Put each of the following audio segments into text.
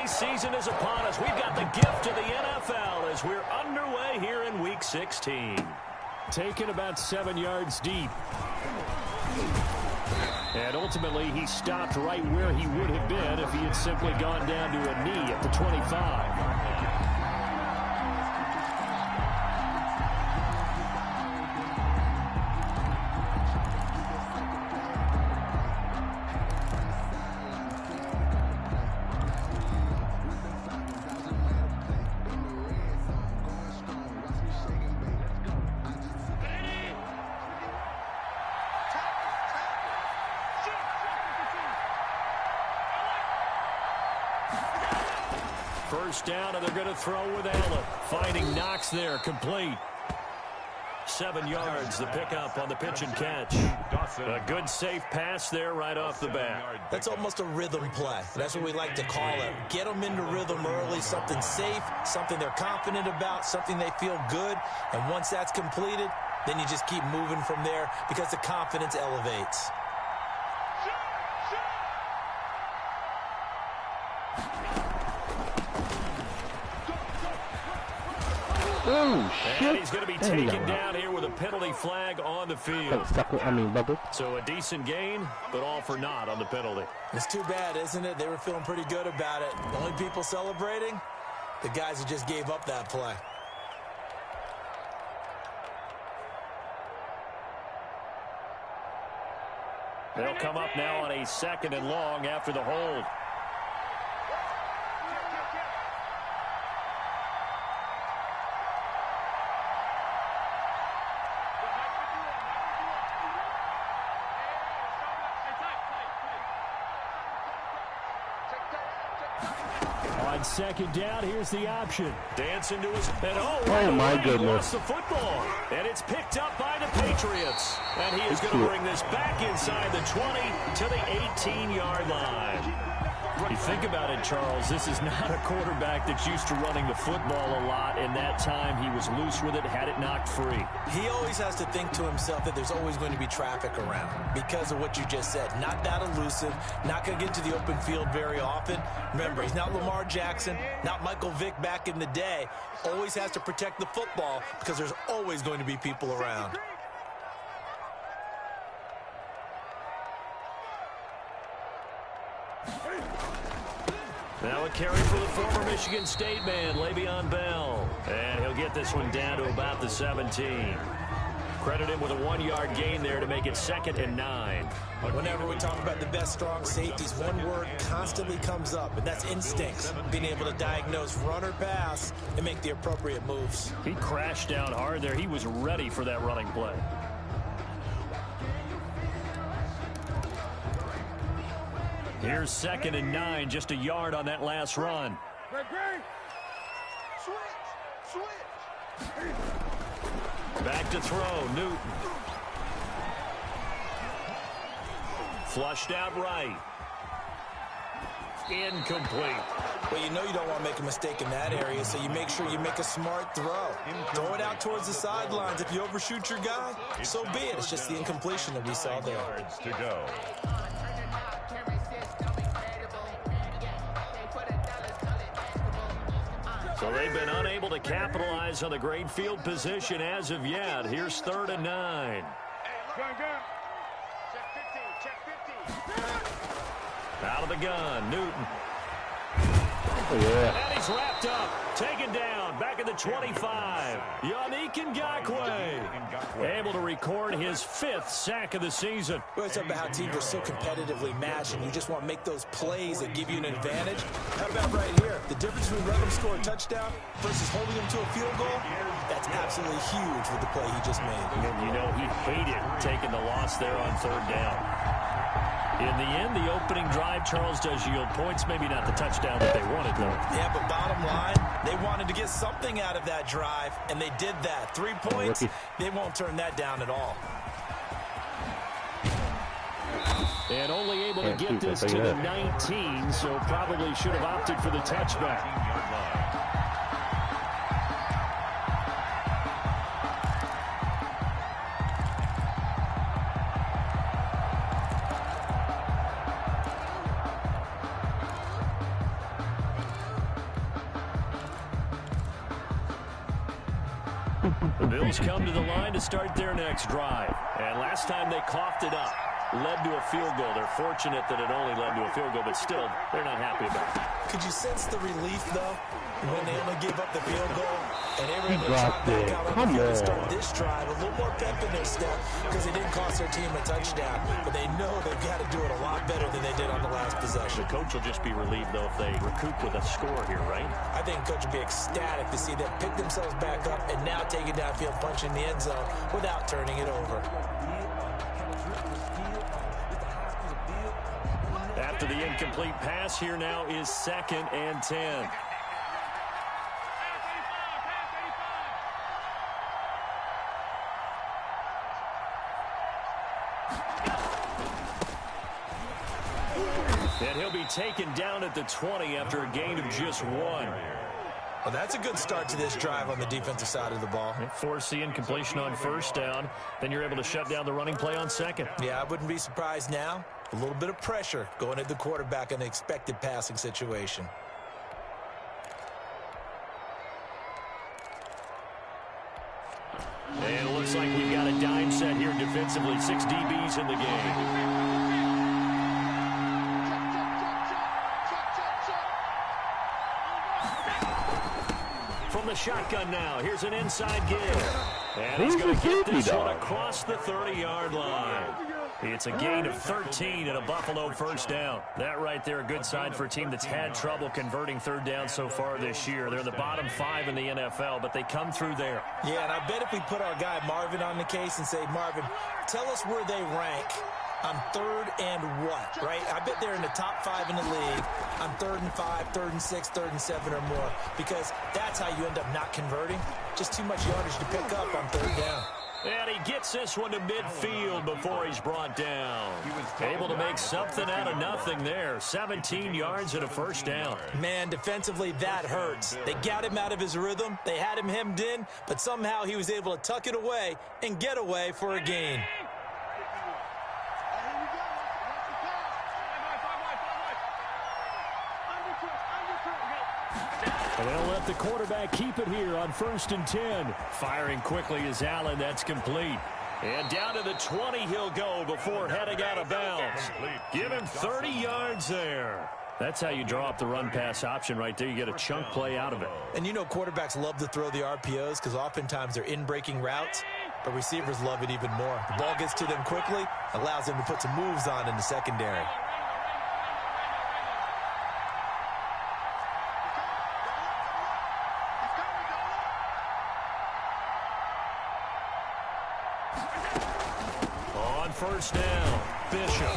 season is upon us. We've got the gift of the NFL as we're underway here in Week 16. Taken about 7 yards deep. And ultimately, he stopped right where he would have been if he had simply gone down to a knee at the 25. First down, and they're going to throw with Allen. Finding Knox there, complete. 7 yards, the pickup on the pitch and catch. A good, safe pass there right off the bat. That's almost a rhythm play. That's what we like to call it. Get them into rhythm early, something safe, something they're confident about, something they feel good. And once that's completed, then you just keep moving from there because the confidence elevates. Oh, shit. And he's going to be taken down here with a penalty flag on the field. So a decent gain, but all for naught on the penalty. It's too bad, isn't it? They were feeling pretty good about it. The only people celebrating, the guys who just gave up that play. They'll come up now on a 2nd and long after the hold. On 2nd down, here's the option. Dancing to his... And oh my goodness. He lost the football. And it's picked up by the Patriots. And he is going to bring this back inside the 20 to the 18-yard line. You think about it, Charles, this is not a quarterback that's used to running the football a lot, and that time he was loose with it, had it knocked free. He always has to think to himself that there's always going to be traffic around because of what you just said. Not that elusive, not going to get to the open field very often. Remember, he's not Lamar Jackson, not Michael Vick back in the day. Always has to protect the football because there's always going to be people around. Now a carry for the former Michigan State man, Le'Veon Bell. And he'll get this one down to about the 17. Credit him with a 1-yard gain there to make it 2nd and 9. Whenever we talk about the best strong safeties, one word constantly comes up, and that's instincts. Being able to diagnose run or pass and make the appropriate moves. He crashed down hard there. He was ready for that running play. Here's 2nd and 9, just a yard on that last run. Back to throw, Newton. Flushed out right. Incomplete. Well, you know you don't want to make a mistake in that area, so you make sure you make a smart throw. Throw it out towards the sidelines. If you overshoot your guy, so be it. It's just the incompletion that we saw there. Yards to go. So they've been unable to capitalize on the great field position as of yet. Here's 3rd and 9. Out of the gun, Newton. Oh, yeah. And he's wrapped up, taken down, back at the 25. Yannick Ngakoue able to record his 5th sack of the season. We always talk about how teams are so competitively matched, and you just want to make those plays that give you an advantage. How about right here? The difference between letting them score a touchdown versus holding them to a field goal, that's absolutely huge with the play he just made. And you know, he hated taking the loss there on 3rd down. In the end, the opening drive, Charles, does yield points. Maybe not the touchdown that they wanted, though. Yeah, but bottom line, they wanted to get something out of that drive, and they did that. 3 points, they won't turn that down at all. And only able to get this to the 19, so probably should have opted for the touchback. The Bills come to the line to start their next drive. And last time they coughed it up, led to a field goal. They're fortunate that it only led to a field goal, but still, they're not happy about it. Could you sense the relief, though, when they only gave up the field goal? And they were able to trot back out on the field to start this drive. A little more pep in their step because they didn't cost their team a touchdown. But they know they've got to do it a lot better than they did on the last possession. The coach will just be relieved, though, if they recoup with a score here, right? I think the coach will be ecstatic to see them pick themselves back up and now take it downfield, punch in the end zone without turning it over. After the incomplete pass, here now is 2nd and 10. And he'll be taken down at the 20 after a gain of just 1. Well, that's a good start to this drive on the defensive side of the ball. Force the incompletion on 1st down. Then you're able to shut down the running play on 2nd. Yeah, I wouldn't be surprised now. A little bit of pressure going at the quarterback in an expected passing situation. And it looks like we've got a dime set here defensively. 6 DBs in the game. From the shotgun now, here's an inside give. And he's going to get this one across the 30-yard line. It's a gain of 13 and a Buffalo 1st down. That right there, a good sign for a team that's had trouble converting 3rd down so far this year. They're in the bottom 5 in the NFL, but they come through there. Yeah, and I bet if we put our guy Marvin on the case and say, Marvin, tell us where they rank on 3rd and what, right? I bet they're in the top 5 in the league on 3rd and 5, 3rd and 6, 3rd and 7 or more, because that's how you end up not converting. Just too much yardage to pick up on 3rd down. And he gets this one to midfield before he's brought down. Able to make something out of nothing there. 17 yards and a 1st down. Man, defensively, that hurts. They got him out of his rhythm. They had him hemmed in, but somehow he was able to tuck it away and get away for a gain. And they'll let the quarterback keep it here on 1st and 10. Firing quickly is Allen. That's complete. And down to the 20 he'll go before heading out of bounds. Give him 30 yards there. That's how you draw up the run-pass option right there. You get a chunk play out of it. And you know quarterbacks love to throw the RPOs because oftentimes they're in-breaking routes, but receivers love it even more. The ball gets to them quickly, allows them to put some moves on in the secondary. On 1st down, Bishop.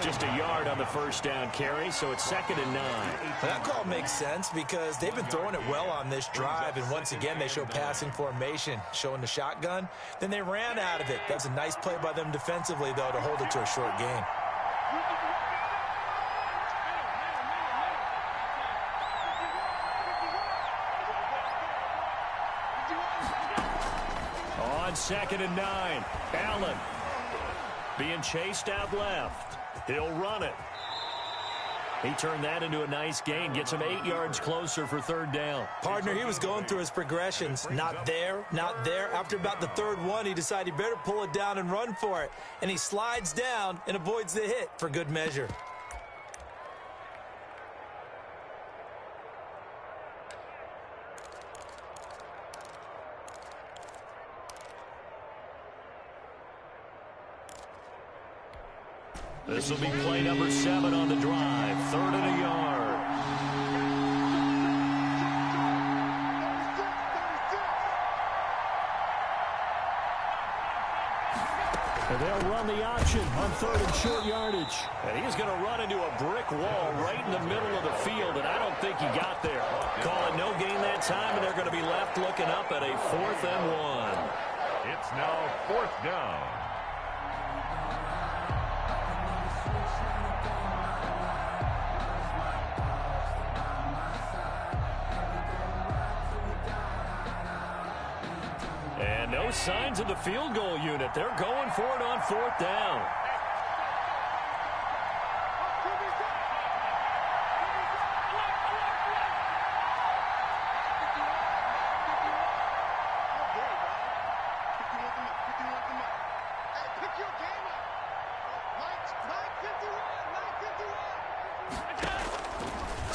Just a yard on the 1st down carry, so it's 2nd and 9. That call makes sense because they've been throwing it well on this drive, and once again they show passing formation, showing the shotgun. Then they ran out of it. That's a nice play by them defensively, though, to hold it to a short gain. On 2nd and 9, Allen being chased out left. He'll run it. He turned that into a nice gain. Gets him 8 yards closer for 3rd down. Partner, he was going through his progressions. Not there, not there. After about the 3rd one, he decided he better pull it down and run for it. And he slides down and avoids the hit for good measure. This will be play number 7 on the drive. 3rd and a yard. And they'll run the option on 3rd and short yardage. And he's going to run into a brick wall right in the middle of the field, and I don't think he got there. Call it no gain that time, and they're going to be left looking up at a 4th and 1. It's now 4th down. And no signs of the field goal unit. They're going for it on 4th down.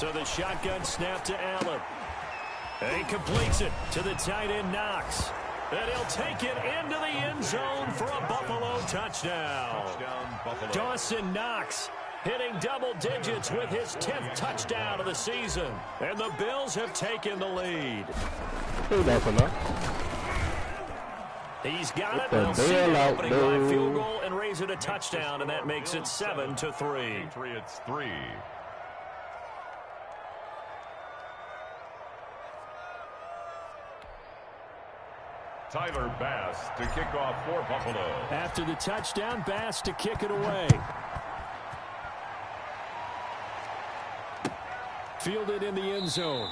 So the shotgun snap to Allen. And he completes it to the tight end Knox. And he'll take it into the end zone for a Buffalo touchdown. Buffalo. Dawson Knox hitting double digits with his 10th touchdown of the season. And the Bills have taken the lead. That's enough. He's got it. They'll see the opening drive field goal and raise it a touchdown, and that makes it 7-3. Patriots 3. Tyler Bass to kick off for Buffalo. After the touchdown, Bass to kick it away. Fielded in the end zone.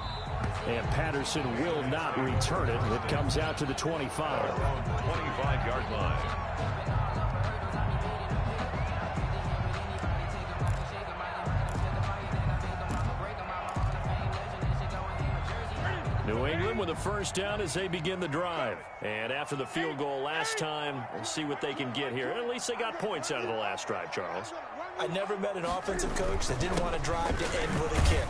And Patterson will not return it. It comes out to the 25. 25-yard line. New England with a first down as they begin the drive. And after the field goal last time, we'll see what they can get here. At least they got points out of the last drive, Charles. I never met an offensive coach that didn't want to drive to end with a kick.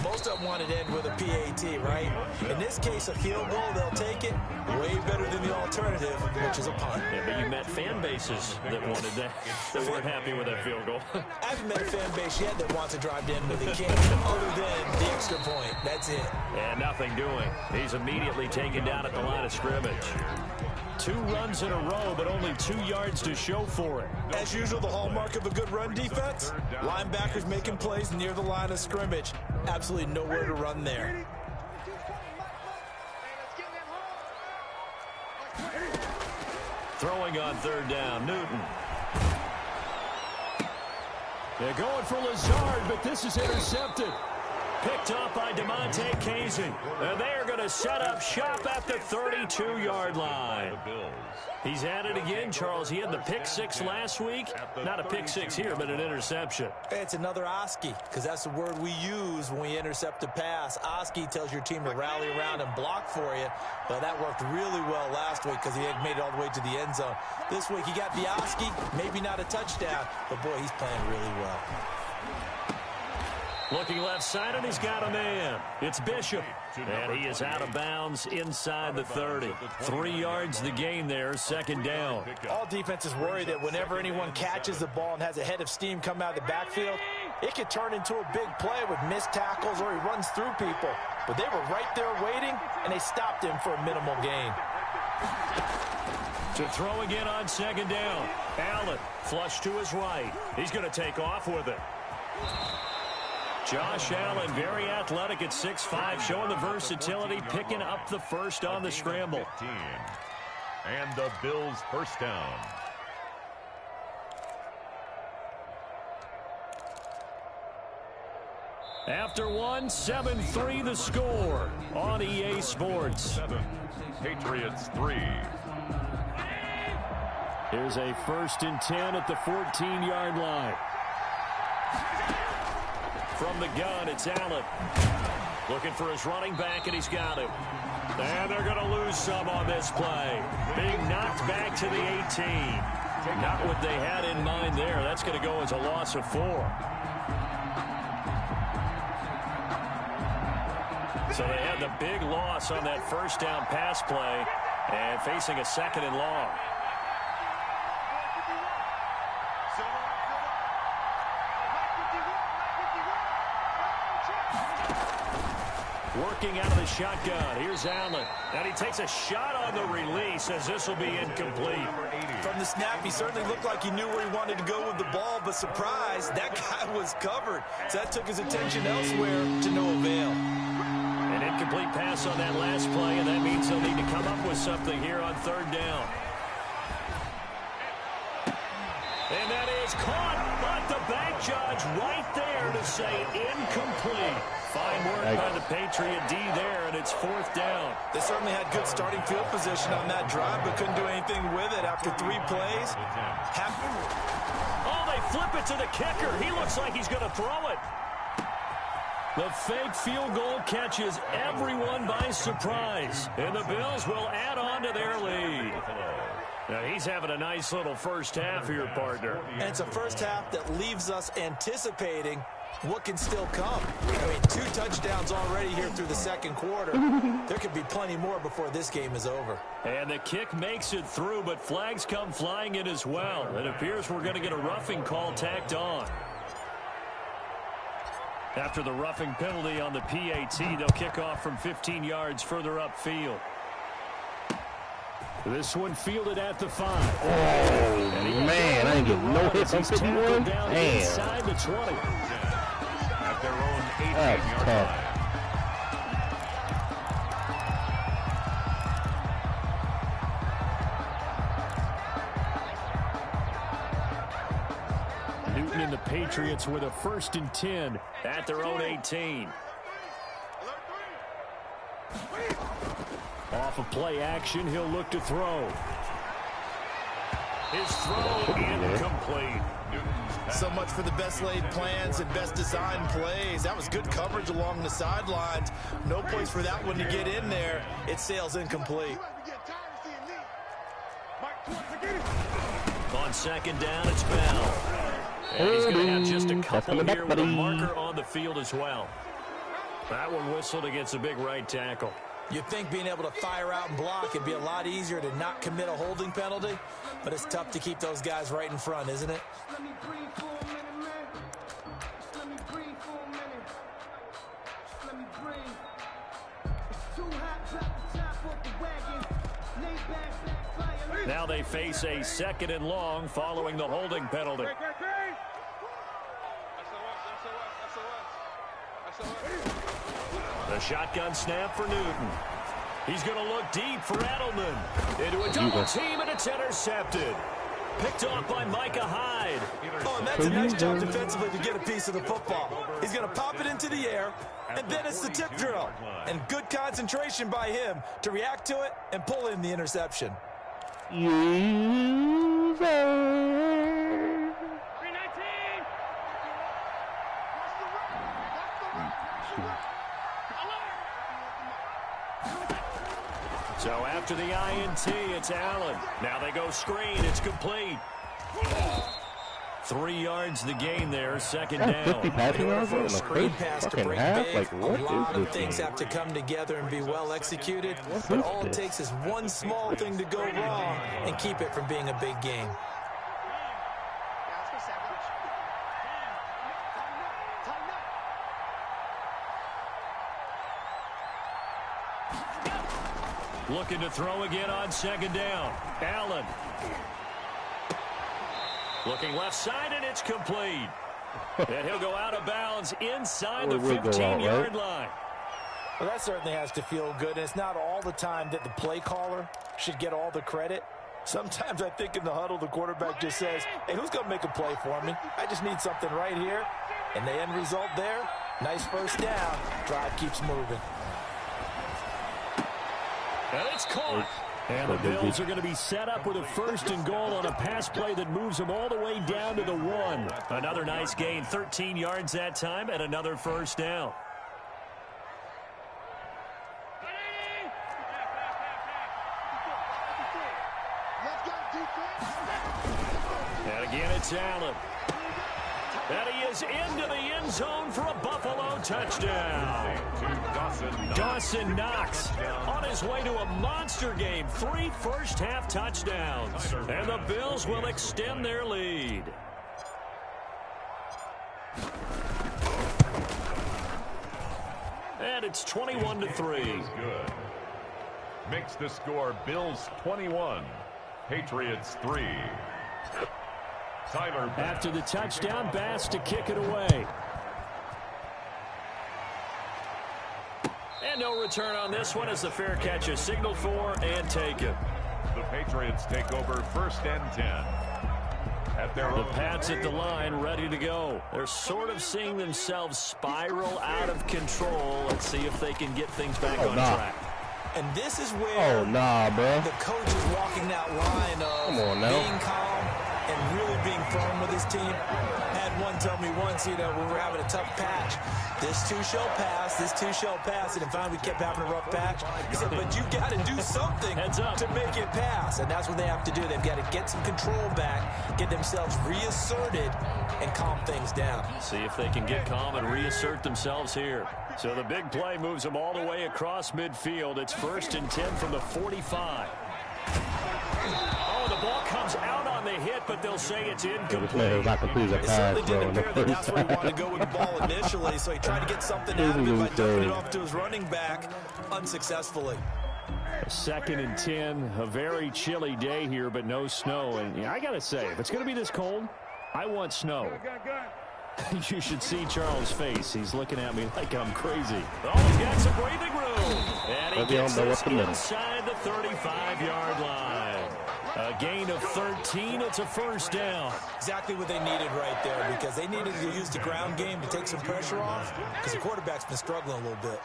Most of them wanted to end with a PAT, right? In this case, a field goal, they'll take it. Way better than the alternative, which is a punt. Yeah, but you met fan bases that wanted that weren't happy with that field goal. I haven't met a fan base yet that wants to drive to end with a kick, other than the extra point. That's it. And nothing doing. He's immediately taken down at the line of scrimmage. 2 runs in a row, but only 2 yards to show for it. As usual, the hallmark of a good run defense, linebackers making plays near the line of scrimmage. Absolutely nowhere to run there. Throwing on third down, Newton. They're going for Lazard, but this is intercepted. Picked up by DeMonte Casey. And they are going to set up shop at the 32-yard line. He's at it again, Charles. He had the pick 6 last week. Not a pick 6 here, but an interception. It's another Oski, because that's the word we use when we intercept a pass. Oski tells your team to rally around and block for you. But that worked really well last week because he had made it all the way to the end zone. This week he got the Oski, maybe not a touchdown, but boy, he's playing really well. Looking left side, and he's got a man. It's Bishop. And he is out of bounds inside the 30. 3 yards the gain there, second down. All defenses worry that whenever anyone catches the ball and has a head of steam come out of the backfield, it could turn into a big play with missed tackles or he runs through people. But they were right there waiting, and they stopped him for a minimal gain. To throw again on second down. Allen, flush to his right. He's going to take off with it. Josh Allen, very athletic at 6'5", showing the versatility, picking up the first on the scramble. And the Bills first down. After 7-3 the score on EA Sports. 7, Patriots 3. Here's a 1st and 10 at the 14-yard line. From the gun, it's Allen. Looking for his running back, and he's got it. And they're going to lose some on this play. Being knocked back to the 18. Not what they had in mind there. That's going to go as a loss of 4. So they had the big loss on that first down pass play and facing a 2nd and long. Working out of the shotgun. Here's Allen. And he takes a shot on the release as this will be incomplete. From the snap, he certainly looked like he knew where he wanted to go with the ball, but surprise, that guy was covered. So that took his attention elsewhere to no avail. An incomplete pass on that last play, and that means they'll need to come up with something here on third down. And that is caught, but the bank judge right there to say incomplete. Fine work by the Patriot D there, and it's 4th down. They certainly had good starting field position on that drive, but couldn't do anything with it after 3 plays. Oh, they flip it to the kicker. He looks like he's going to throw it. The fake field goal catches everyone by surprise, and the Bills will add on to their lead. Now, he's having a nice little first half here, partner. And it's a first half that leaves us anticipating what can still come? I mean, 2 touchdowns already here through the second quarter. There could be plenty more before this game is over. And the kick makes it through, but flags come flying in as well. It appears we're going to get a roughing call tacked on. After the roughing penalty on the PAT, they'll kick off from 15 yards further upfield. This one fielded at the 5. Oh, man, I ain't getting no hits on 51. Damn. Inside the 20. At their own 18-yard line. Newton and the Patriots with a 1st and 10 at their own 18. Off of play action, he'll look to throw. His throw incomplete. So much for the best laid plans and best designed plays. That was good coverage along the sidelines. No place for that one to get in there. It sails incomplete. On 2nd down, it's Bell. And he's going to have just a couple here with a marker on the field as well. That one whistled against a big right tackle. You'd think being able to fire out and block it'd be a lot easier to not commit a holding penalty, but it's tough to keep those guys right in front, isn't it? Now they face a 2nd and long following the holding penalty. The shotgun snap for Newton. He's going to look deep for Edelman. Into a double team, and it's intercepted. Picked off by Micah Hyde. Oh, and that's a nice job defensively to get a piece of the football. He's going to pop it into the air, and then it's the tip drill. And good concentration by him to react to it and pull in the interception. So after the INT, it's Allen. Now they go screen. It's complete. 3 yards the gain there, 2nd down. 50 passing yards For in a the screen first pass to fucking break half? big, Like, what a lot is of this things game? have to come together and be well executed. What But is all it this? takes is one small thing to go wrong and keep it from being a big game. Looking to throw again on 2nd down. Allen. Looking left side, and it's complete. And he'll go out of bounds inside the 15-yard line. Well, that certainly has to feel good. And it's not all the time that the play caller should get all the credit. Sometimes I think in the huddle, the quarterback just says, hey, who's going to make a play for me? I just need something right here. And the end result there, nice 1st down. Drive keeps moving. And it's caught. And the Bills are going to be set up with a 1st and goal on a pass play that moves them all the way down to the 1. Another nice gain, 13 yards that time, and another 1st down. And again, it's Allen. And he is into the end zone for a Buffalo touchdown. Dawson Knox on his way to a monster game. 3 first-half touchdowns. And the Bills will extend their lead. And it's 21-3. Good. Makes the score Bills 21, Patriots 3. Tyler Bass. After the touchdown, Bass to kick it away. And no return on this one as the fair catch is signaled for and taken. The Patriots take over 1st and 10. At their The Pats at the line, ready to go. They're sort of seeing themselves spiral out of control. Let's see if they can get things back on track. And this is where bro. the coach is walking that line of being calm and really being firm with his team. I had one tell me once, when we were having a tough patch, this too shall pass, this too shall pass, and finally we kept having a rough patch. He said, but you got to do something to make it pass, and that's what they have to do. They've got to get some control back, get themselves reasserted, and calm things down. See if they can get calm and reassert themselves here. So the big play moves them all the way across midfield. It's 1st and 10 from the 45. Oh, the ball comes out on the hit, but they'll say it's incomplete. It certainly didn't appear that that's where he wanted to go with the ball initially, so he tried to get something out of it by dumping it off to his running back unsuccessfully. 2nd and 10, a very chilly day here, but no snow. And I got to say, if it's going to be this cold, I want snow. You should see Charles' face. He's looking at me like I'm crazy. Oh, he's got some breathing room. And he gets this inside the 35-yard line. A gain of 13. It's a 1st down. Exactly what they needed right there, because they needed to use the ground game to take some pressure off, because the quarterback's been struggling a little bit.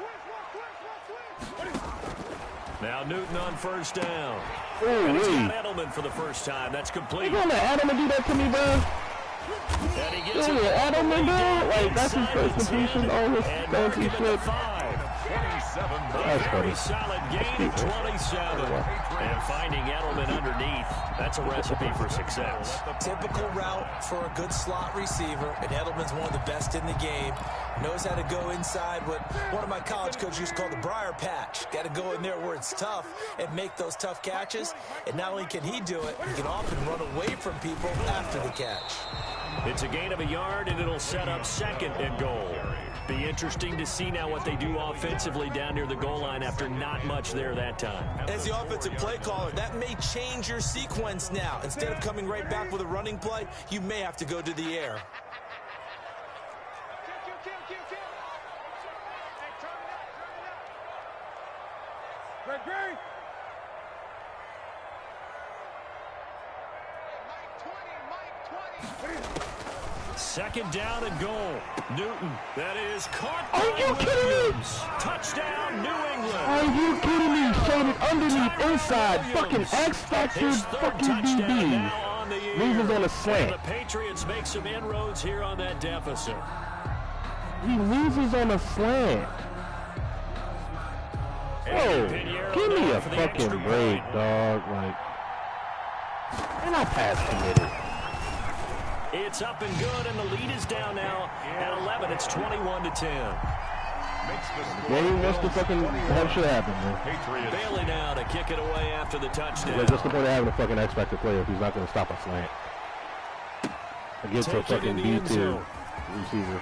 Now Newton on 1st down. Ooh, and he's got Edelman for the first time. That's complete. You gonna let Edelman do that to me, bro? And he gets Edelman, bro? Like, that's his first completion on his fancy flip. A very solid gain of 27. And finding Edelman underneath, that's a recipe for success. Typical route for a good slot receiver, and Edelman's one of the best in the game. Knows how to go inside what one of my college coaches used to call the briar patch. Got to go in there where it's tough and make those tough catches. And not only can he do it, he can often run away from people after the catch. It's a gain of a yard, and it'll set up 2nd and goal. Be interesting to see now what they do offensively down near the goal line after not much there that time. As the offensive play caller, that may change your sequence now. Instead of coming right back with a running play, you may have to go to the air. Second down and goal. Newton. That is caught by Are you kidding me? Touchdown, New England. Are you kidding me? Shaded underneath, inside, fucking X-Factor, fucking DB. Loses on a slant. And the Patriots make some inroads here on that deficit. He loses on a slant. Whoa, give me a fucking break, dog. Like, and I pass committed. It's up and good, and the lead is down now at 11. It's 21-10. Game wants to fucking have shit happen, man. Bailey now to kick it away after the touchdown. Just the point of having a fucking X-Factor player if he's not going to stop a slant. Against a fucking B2 receiver.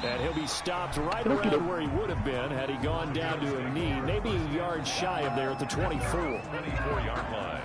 And he'll be stopped right around where he would have been had he gone down to a knee, maybe a yard shy of there at the 24. 24-yard line.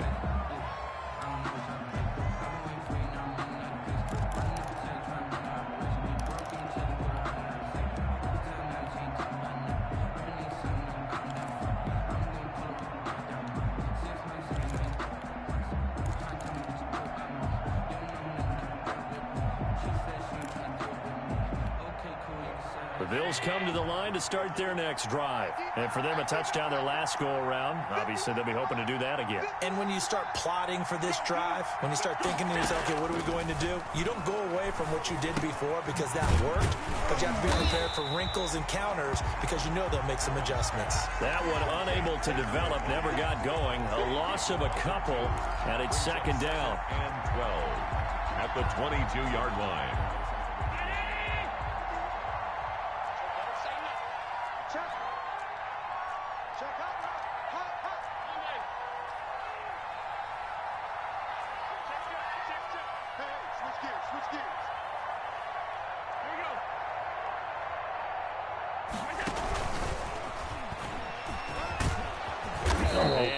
The Bills come to the line to start their next drive. And for them, a touchdown their last go-around. Obviously, they'll be hoping to do that again. And when you start plotting for this drive, when you start thinking to yourself, okay, what are we going to do? You don't go away from what you did before because that worked, but you have to be prepared for wrinkles and counters because you know they'll make some adjustments. That one unable to develop, never got going. A loss of a couple, and it's 2nd down. And 12 at the 22-yard line.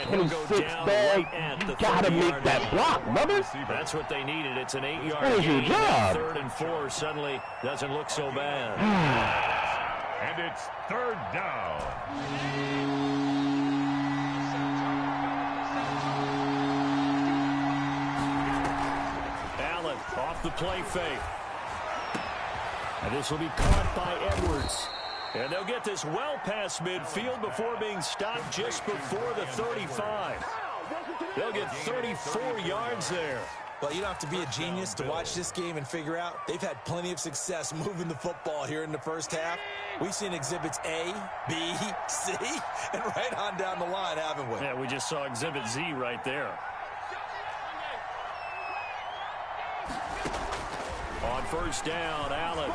And go down right at the 30-yard line. Gotta make that block, brother. That's what they needed. It's an 8-yard That was your gain. job. 3rd and 4 suddenly doesn't look so bad. And it's 3rd down. Allen off the play fake. And this will be caught by Edwards. And they'll get this well past midfield before being stopped just before the 35. They'll get 34 yards there. Well, you don't have to be a genius to watch this game and figure out they've had plenty of success moving the football here in the first half. We've seen exhibits A, B, C, and right on down the line, haven't we? Yeah, we just saw exhibit Z right there. On first down, Allen.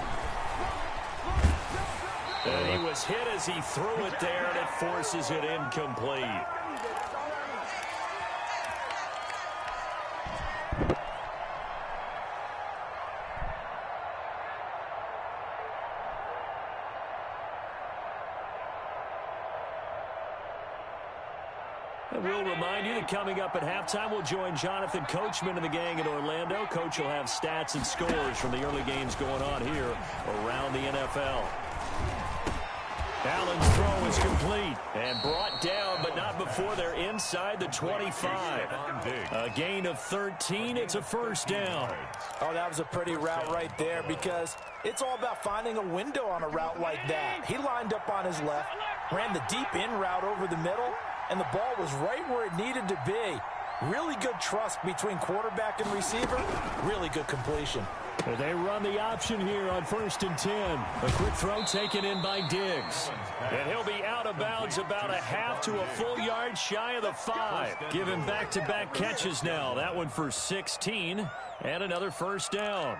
And he was hit as he threw it there, and it forces it incomplete. And we'll remind you that coming up at halftime, we'll join Jonathan Coachman and the gang in Orlando. Coach will have stats and scores from the early games going on here around the NFL. Allen's throw is complete and brought down, but not before they're inside the 25. A gain of 13. It's a first down. Oh, that was a pretty route right there because it's all about finding a window on a route like that. He lined up on his left, ran the deep in route over the middle, and the ball was right where it needed to be. Really good trust between quarterback and receiver. Really good completion. They run the option here on 1st and 10. A quick throw taken in by Diggs. And he'll be out of bounds about a half to a full yard shy of the 5. Give him back-to-back catches now. That one for 16 and another first down.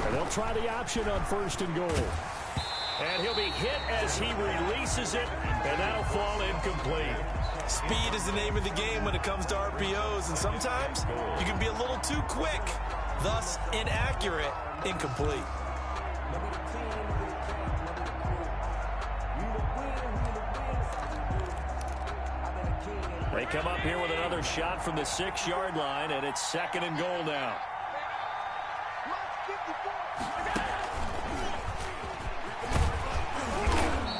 And they'll try the option on 1st and goal. And he'll be hit as he releases it, and that'll fall incomplete. Speed is the name of the game when it comes to RPOs, and sometimes you can be a little too quick, thus inaccurate, incomplete. They come up here with another shot from the 6-yard line, and it's 2nd and goal now.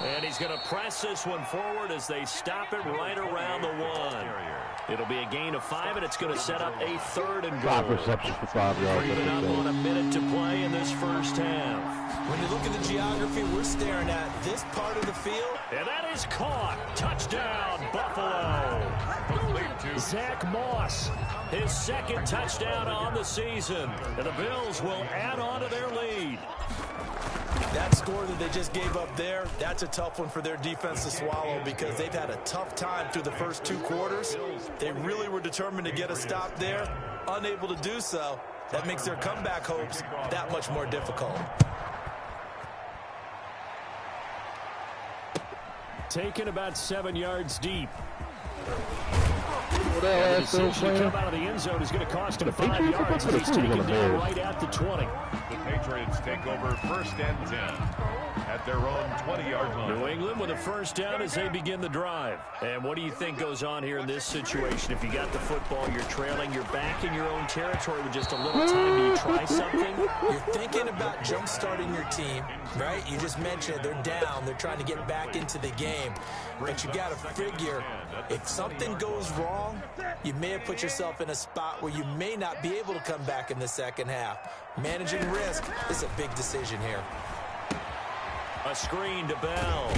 And he's going to press this one forward as they stop it right around the 1. It'll be a gain of 5, and it's going to set up a 3rd and goal. 5 receptions for 5 yards. Creeping up on a minute to play in this first half. When you look at the geography, we're staring at this part of the field. And that is caught. Touchdown, Buffalo. Zach Moss, his 2nd touchdown on the season. And the Bills will add on to their lead. That score that they just gave up there, that's a tough one for their defense to swallow because they've had a tough time through the first 2 quarters. They really were determined to get a stop there, unable to do so. That makes their comeback hopes that much more difficult. Taken about 7 yards deep. The decision to come out of the end zone is going to cost him 5 yards as he's taken down right at the 20. The Patriots take over 1st and 10 at their own 20-yard line. New England with a first down as they begin the drive. And what do you think goes on here in this situation? If you got the football, you're trailing, you're back in your own territory with just a little time. Do you try something? You're thinking about jump-starting your team, right? You just mentioned they're down. They're trying to get back into the game. But you got to figure, if something goes wrong, you may have put yourself in a spot where you may not be able to come back in the second half. Managing risk is a big decision here. A screen to Bell.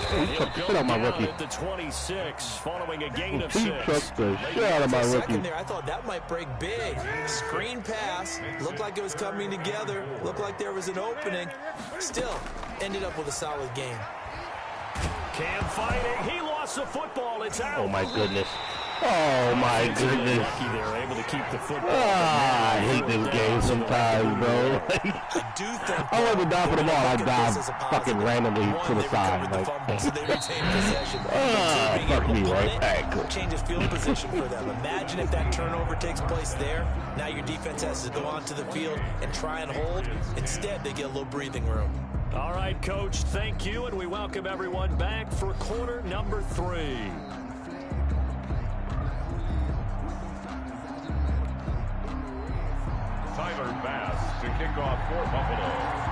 And he'll go down at the 26 following a gain of 6. The shit out of my rookie. There, I thought that might break big. Screen pass. Looked like it was coming together. Looked like there was an opening. Still, ended up with a solid game. Cam fighting. He lost the football. It's out. Oh, my goodness. Oh, my goodness. Lucky they're able to keep the football. I hate this game sometimes, bro. I do think I wasn't down for the ball. I dived fucking randomly to the side. Like, so they retain possession. fuck me, right? Changes field position for them. Imagine if that turnover takes place there. Now your defense has to go onto the field and try and hold. Instead, they get a little breathing room. All right, Coach, thank you, and we welcome everyone back for quarter number 3. to kick off for Buffalo.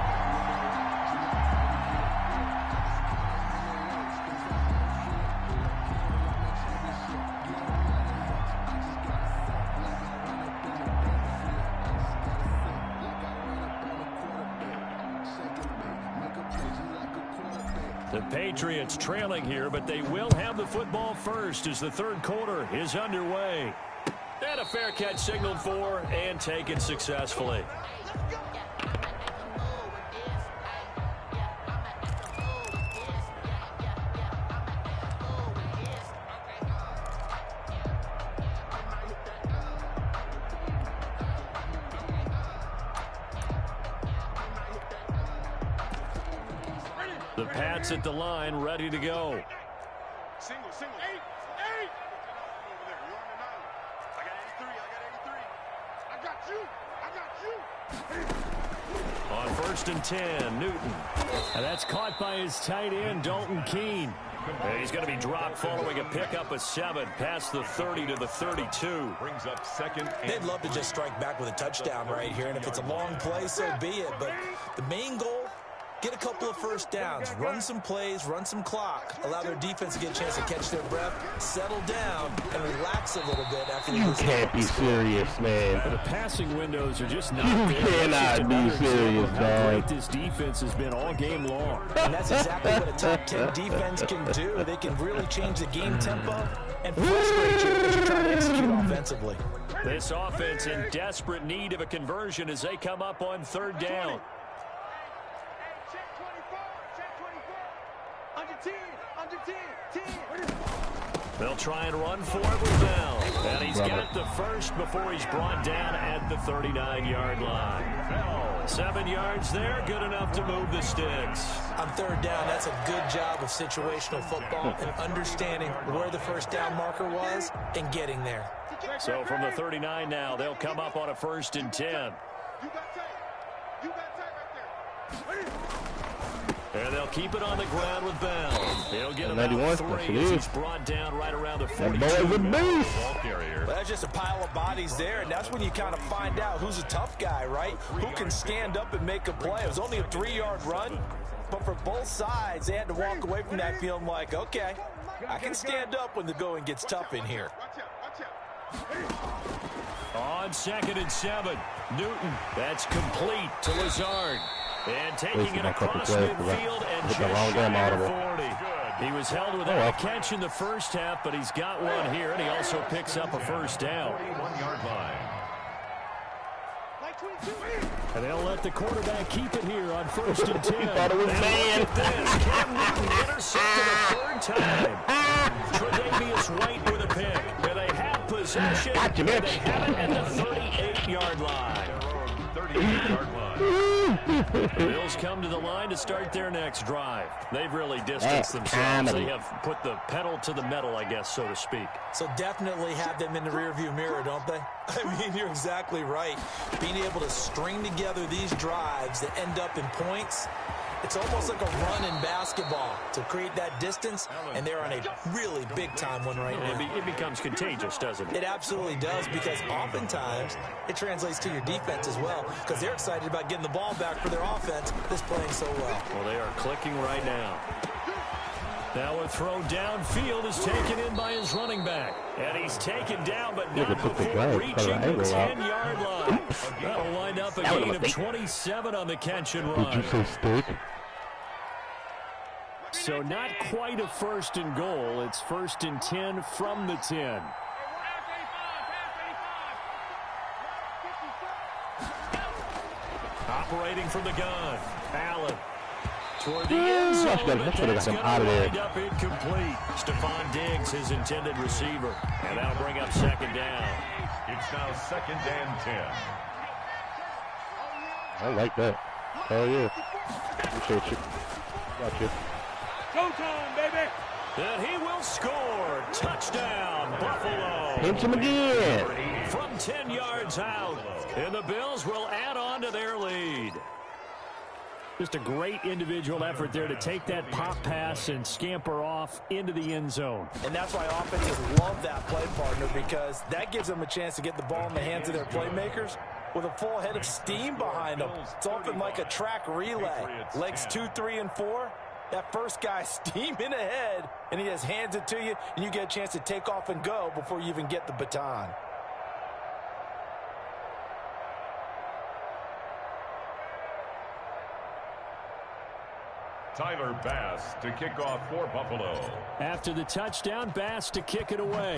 The Patriots trailing here, but they will have the football first as the third quarter is underway. And a fair catch signaled for and taken successfully. The Pats at the line, ready to go. Single. 8. Over there. You're on the 9. I got 83. I got you. On 1st and 10, Newton. And that's caught by his tight end, Dalton Keene. And he's going to be dropped following a pickup of 7 past the 30 to the 32. Brings up second. They'd love to just strike back with a touchdown right here, and if it's a long play, so be it. But the main goal, get a couple of first downs, run some plays, run some clock, allow their defense to get a chance to catch their breath, settle down, and relax a little bit after You can't be serious, man. The passing windows are just not You there. cannot be serious, how dog. great this defense has been all game long. And that's exactly what a top 10 defense can do. They can really change the game tempo and frustrate you as you try to execute offensively. This offense in desperate need of a conversion as they come up on 3rd down. They'll try and run for it with Bell. And he's got the first before he's brought down at the 39-yard line. 7 yards there, good enough to move the sticks. On 3rd down, that's a good job of situational football and understanding where the first down marker was and getting there. So from the 39 now, they'll come up on a 1st and 10. You got tight. You got tight right there. And they'll keep it on the ground with Bell. He'll get about 91, 3 as he's brought down right around the 42. That boy is a beast. Ball carrier. But that's just a pile of bodies there, and that's when you kind of find out who's a tough guy, right? Who can stand up and make a play. It was only a 3-yard run, but for both sides, they had to walk away from that feeling like, okay, I can stand up when the going gets tough in here. On 2nd and 7, Newton. That's complete to Lazard. And taking it across midfield and just shy of 40. He was held without a catch in the first half, but he's got one here, and he also picks up a first down. 1-yard line. And they'll let the quarterback keep it here on 1st and 10. Thought it was man. Cam Newton intercepted a 3rd time. Tre'Davious White with a pick. And they have possession. Gotcha, and bitch. they have it at the 38-yard line. 38-yard line. The Bills come to the line to start their next drive. They've really distanced themselves. They have put the pedal to the metal, I guess, so to speak. So definitely have them in the rearview mirror, don't they? I mean, you're exactly right. Being able to string together these drives that end up in points, it's almost like a run in basketball to create that distance, and they're on a really big-time one right now. It becomes contagious, doesn't it? It absolutely does, because oftentimes it translates to your defense as well, because they're excited about getting the ball back for their offense that's playing so well. Well, they are clicking right now. Now a throw downfield is taken in by his running back. And he's taken down, but not before reaching the 10-yard line. That'll wind up a gain of 27 on the catch and run. Did you say steak? So not quite a 1st and goal. It's 1st and 10 from the 10. Operating from the gun, Allen. Toward the end zone, but that's going to wind up incomplete. Stephon Diggs, his intended receiver. And that'll bring up 2nd down. It's now 2nd and 10. I like that. Hell yeah. Appreciate you. Got you. Go time, baby. And he will score. Touchdown, Buffalo. Hit him again. From 10 yards out. And the Bills will add on to their lead. Just a great individual effort there to take that pop pass and scamper off into the end zone. And that's why offenses love that play partner, because that gives them a chance to get the ball in the hands of their playmakers with a full head of steam behind him. It's often like a track relay. Legs 2, 3, and 4. That first guy steaming ahead, and he just hands it to you, and you get a chance to take off and go before you even get the baton. Tyler Bass to kick off for Buffalo. After the touchdown, Bass to kick it away.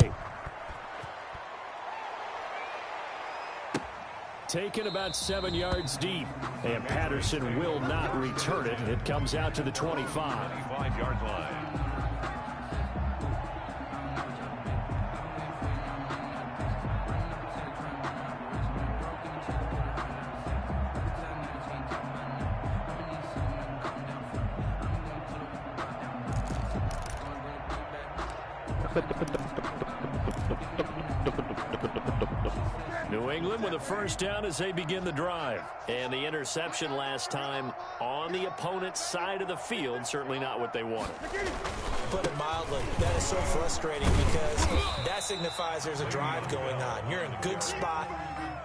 Taken about 7 yards deep. And Patterson will not return it. It comes out to the 25. 25-yard line. New England with a first down as they begin the drive. And the interception last time on the opponent's side of the field, certainly not what they wanted. Put it mildly, that is so frustrating because that signifies there's a drive going on. You're in a good spot,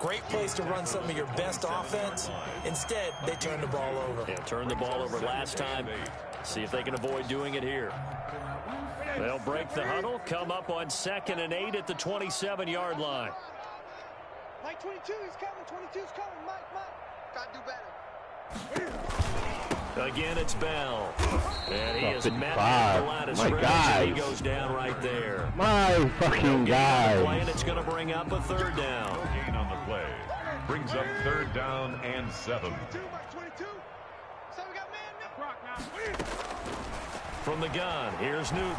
great place to run some of your best offense. Instead, they turn the ball over. Yeah, turned the ball over last time. See if they can avoid doing it here. They'll break the huddle, come up on 2nd and 8 at the 27-yard line. Mike 22, he's coming. 22's coming. Mike. Gotta do better. Again, it's Bell. And he is met five. at the line of My scrimmage, guys. and he goes down right there. My fucking Play, guys. and it's going to bring up a third down. Gain on the play. Brings up 3rd down and 7. Mike 22. So we got man. From the gun, here's Newton.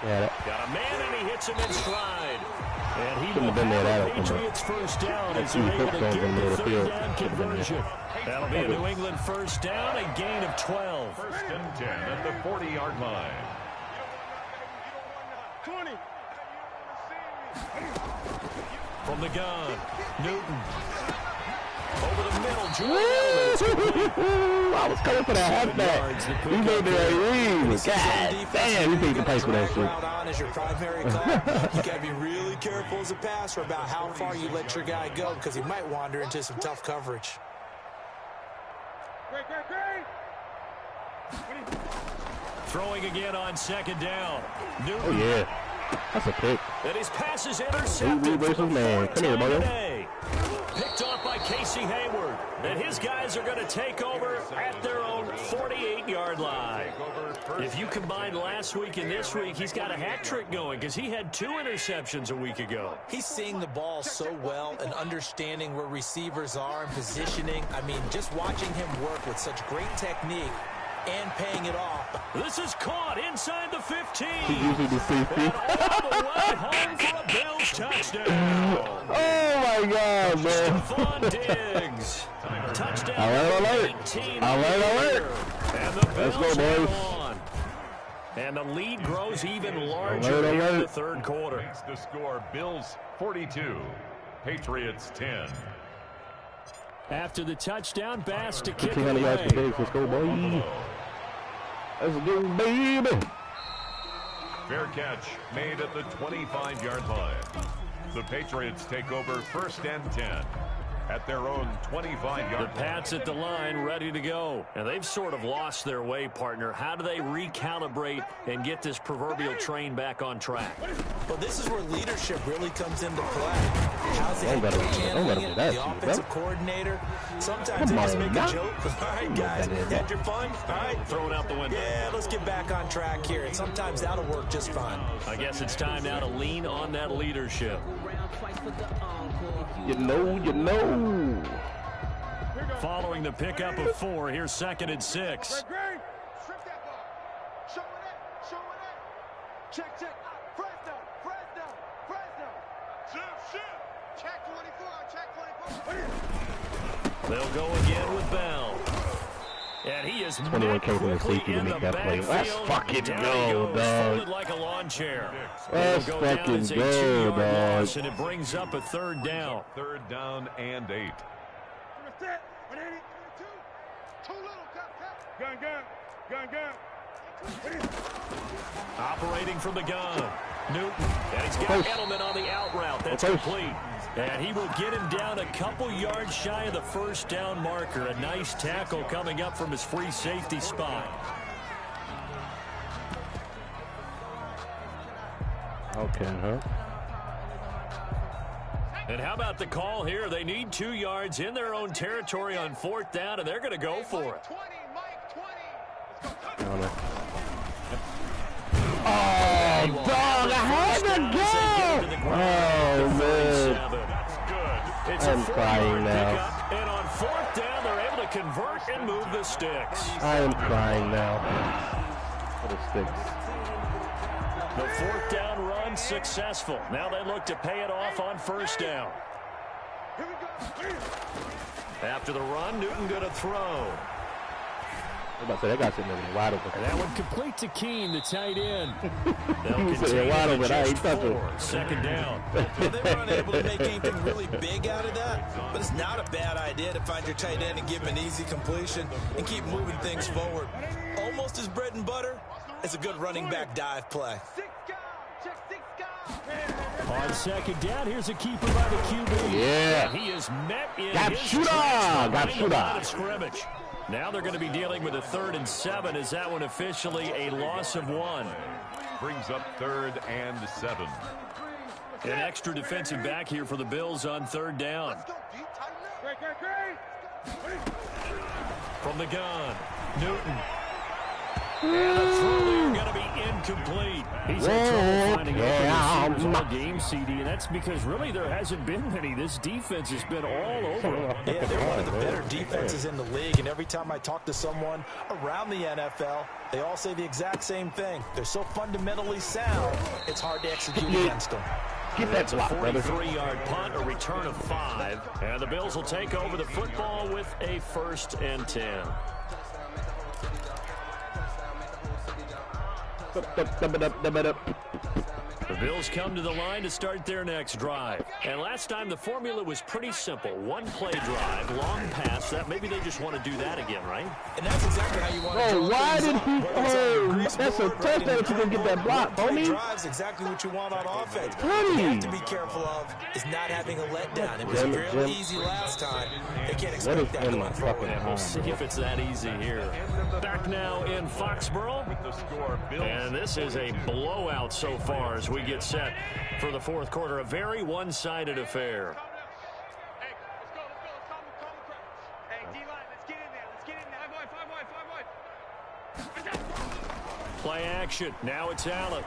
Yeah, Got a man, and he hits him in stride. And he Shouldn't will have been there, have that the open. Patriots first down as two they're able to touchdowns get in the the middle third field. down Should have been there. conversion. That'll be a New England first down, a gain of 12. 1st and 10 at the 40-yard line. 20. From the gun, Newton. Over the middle, Julian Edelman. It's complete. I was coming for that halfback. He made the right read. God damn, he paid the price for that shit. Route on as your primary call. You got to be really careful as a passer about how far you let your guy go because he might wander into some tough coverage. Great. Throwing again on 2nd down. Newton. Oh, yeah. That's a pick. And his pass is intercepted. Reed versus man. Come here, boy. Picked off by Casey Hayward. And his guys are going to take over at their own 48-yard line. If you combine last week and this week, he's got a hat trick going because he had 2 interceptions a week ago. He's seeing the ball so well and understanding where receivers are and positioning. I mean, just watching him work with such great technique and paying it off. This is caught inside the 15. He usually do safety. And all the way home for a Bills touchdown. Oh, my God, man. Stephon Diggs. Touchdown. Alert. 18. Alert. And the Let's Bills go, hang boys. on. And the lead grows even larger Alert. here in the 3rd quarter. Makes the score Bills 42, Patriots 10. After the touchdown, Bass to kick it 200 yards for away. Diggs. Let's go, boy. Let's go, baby. Fair catch made at the 25-yard line. The Patriots take over 1st and 10 at their own 25-yard The line. Pats at the line, ready to go. And they've sort of lost their way, partner. How do they recalibrate and get this proverbial train back on track? Well, this is where leadership really comes into play. How's the head Don't let coach him handling do it? that The to you, offensive bro. coordinator. Sometimes they Come just on, make now. a joke. All right, guys, had your fun? All right. Throw it out the window. Yeah, let's get back on track here. And sometimes that'll work just fine. I guess it's time now to lean on that leadership. You know. Following the pickup of 4, here's 2nd and 6. Strip that ball. Show it in. Check. Fresno. Check 24. They'll go again with Bell. And he is 21 met came from the quickly safety to in make the that play. Let's backfield. fucking Down go, he goes, dog. folded like a lawn chair. Let's It'll go down fucking as a go, 2-yard dog. loss, and it brings up a 3rd down. 3rd down and 8. Too little. Gun. Operating from the gun. Newton. And he's got Edelman on the out route. That's complete. And he will get him down a couple yards shy of the first down marker. A nice tackle coming up from his free safety spot. Okay, huh? And how about the call here? They need 2 yards in their own territory on 4th down, and they're going to go for it. Oh, dog, I had to go! Oh, man. I'm crying now. And on 4th down, they're able to convert and move the sticks. I am crying now. For the sticks. The 4th down run successful. Now they look to pay it off on 1st down. After the run, Newton going to throw. I'm about to say, that guy sitting there wide open. And that one complete to Keene, the tight end. He said wide open. I ain't touching. 2nd down. Well, they were unable to make anything really big out of that, but it's not a bad idea to find your tight end and give him an easy completion and keep moving things forward. Almost his bread and butter. It's a good running back dive play. On 2nd down, here's a keeper by the QB. Yeah. And he is met in Got his shooter. tracks Got behind the shooter. line of scrimmage. Now they're going to be dealing with a 3rd and 7. Is that one officially a loss of 1? Brings up 3rd and 7. An extra defensive back here for the Bills on 3rd down. From the gun, Newton. And the throw there going to be incomplete. He's had trouble finding open receivers all game, CD, and that's because really there hasn't been many. This defense has been all over. Yeah, they're one of the better defenses in the league, and every time I talk to someone around the NFL, they all say the exact same thing. They're so fundamentally sound, it's hard to execute against them. Get that block, brother. 43-yard punt, a return of 5, and the Bills will take over the football with a 1st and 10. The Bills come to the line to start their next drive. And last time the formula was pretty simple. 1-play drive, long pass. That maybe they just want to do that again, right? And that's exactly how you want to Oh, draw why things did up. he? Whether it's on Oh, grease that's a board, right touchdown in if you didn't get that block, one-play homie. drive's exactly what you want on offense. Pretty. What you have to be careful of is not having a letdown. It was Jim, fairly Jim. easy last time. They can't What expect is that in going my forward. fucking We'll eye, see if it's that easy here. Back now in Foxborough. With the score, Bills. And this is a blowout so far as we get set for the 4th quarter. A very one-sided affair. Hey, let's go. Hey, D-line, let's get in there. Let's get in there. 5 wide. Play action. Now it's Allen.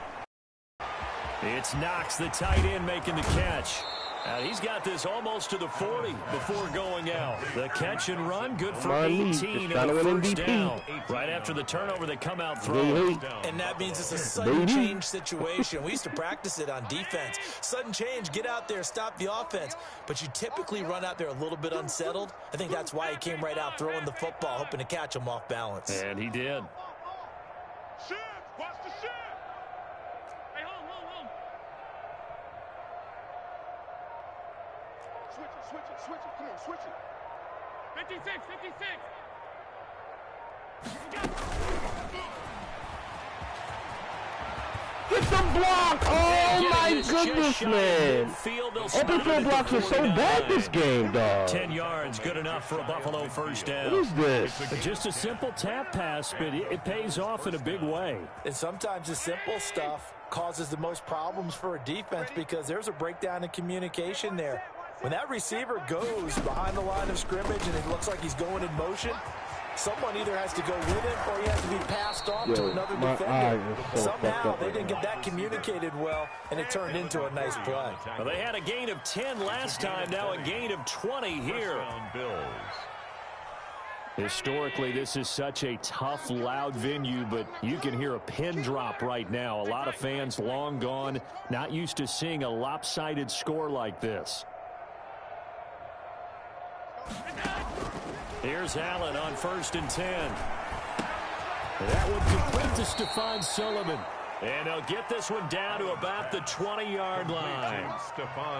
It's Knox, the tight end, making the catch. He's got this almost to the 40 before going out. The catch and run, good for 18 and a 1st down. Right after the turnover, they come out throwing. And that means it's a sudden change situation. We used to practice it on defense. Sudden change, get out there, stop the offense. But you typically run out there a little bit unsettled. I think that's why he came right out throwing the football, hoping to catch him off balance. And he did. Shift. Watch the shift. Hey, home. Switch it. Come on, switch it. 56. Get the block! Oh my goodness, man! Open field blocks are so bad this game, dog. 10 yards, good enough for a Buffalo 1st down. What is this? Just a simple tap pass, but it pays off in a big way. And sometimes the simple stuff causes the most problems for a defense because there's a breakdown in communication there. When that receiver goes behind the line of scrimmage and it looks like he's going in motion, someone either has to go with him or he has to be passed off to another defender. Somehow they didn't get that communicated well, and it turned into a nice play. Well, they had a gain of 10 last time, now a gain of 20 here. Historically, this is such a tough, loud venue, but you can hear a pin drop right now. A lot of fans long gone, not used to seeing a lopsided score like this. Here's Allen on 1st and 10. That one complete to Stephon Sullivan. And they'll get this one down to about the 20-yard line.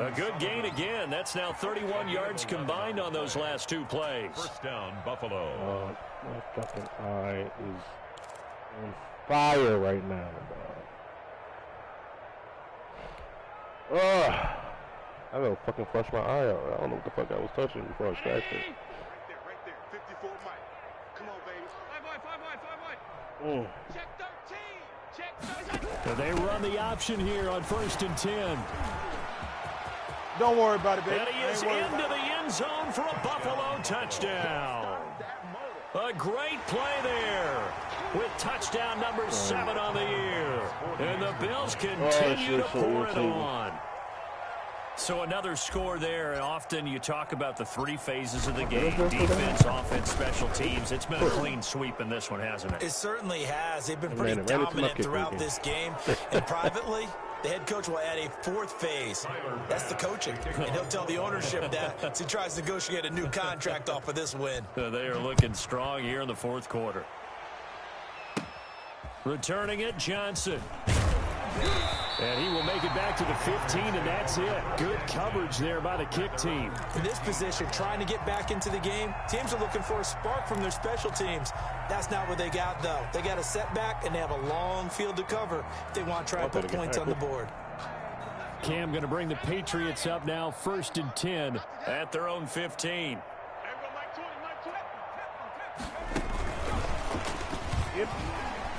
A good gain again. That's now 31 yards combined on those last 2 plays. 1st down, Buffalo. My fucking eye is on fire right now, dog. I gotta fucking flush my eye out. I don't know what the fuck I was touching before I scratched it. Right there. 54 Mike. Come on, baby. 5 wide. Check 13. Check 13. So they run the option here on 1st and 10. Don't worry about it, baby. And he is into the end zone for a Buffalo touchdown. A great play there with touchdown number 7 on the year. And the Bills continue to pour it on. So another score there, and often you talk about the 3 phases of the game, defense, offense, special teams. It's been a clean sweep in this one, hasn't it? It certainly has. They've been pretty dominant throughout this game. And privately, the head coach will add a 4th phase. That's the coaching. And he'll tell the ownership that as he tries to negotiate a new contract off of this win. They are looking strong here in the 4th quarter. Returning it, Johnson. And he will make it back to the 15, and that's it. Good coverage there by the kick team. In this position, trying to get back into the game, teams are looking for a spark from their special teams. That's not what they got, though. They got a setback, and they have a long field to cover if they want to try and put points on the board. Cam going to bring the Patriots up now, 1st and 10 at their own 15.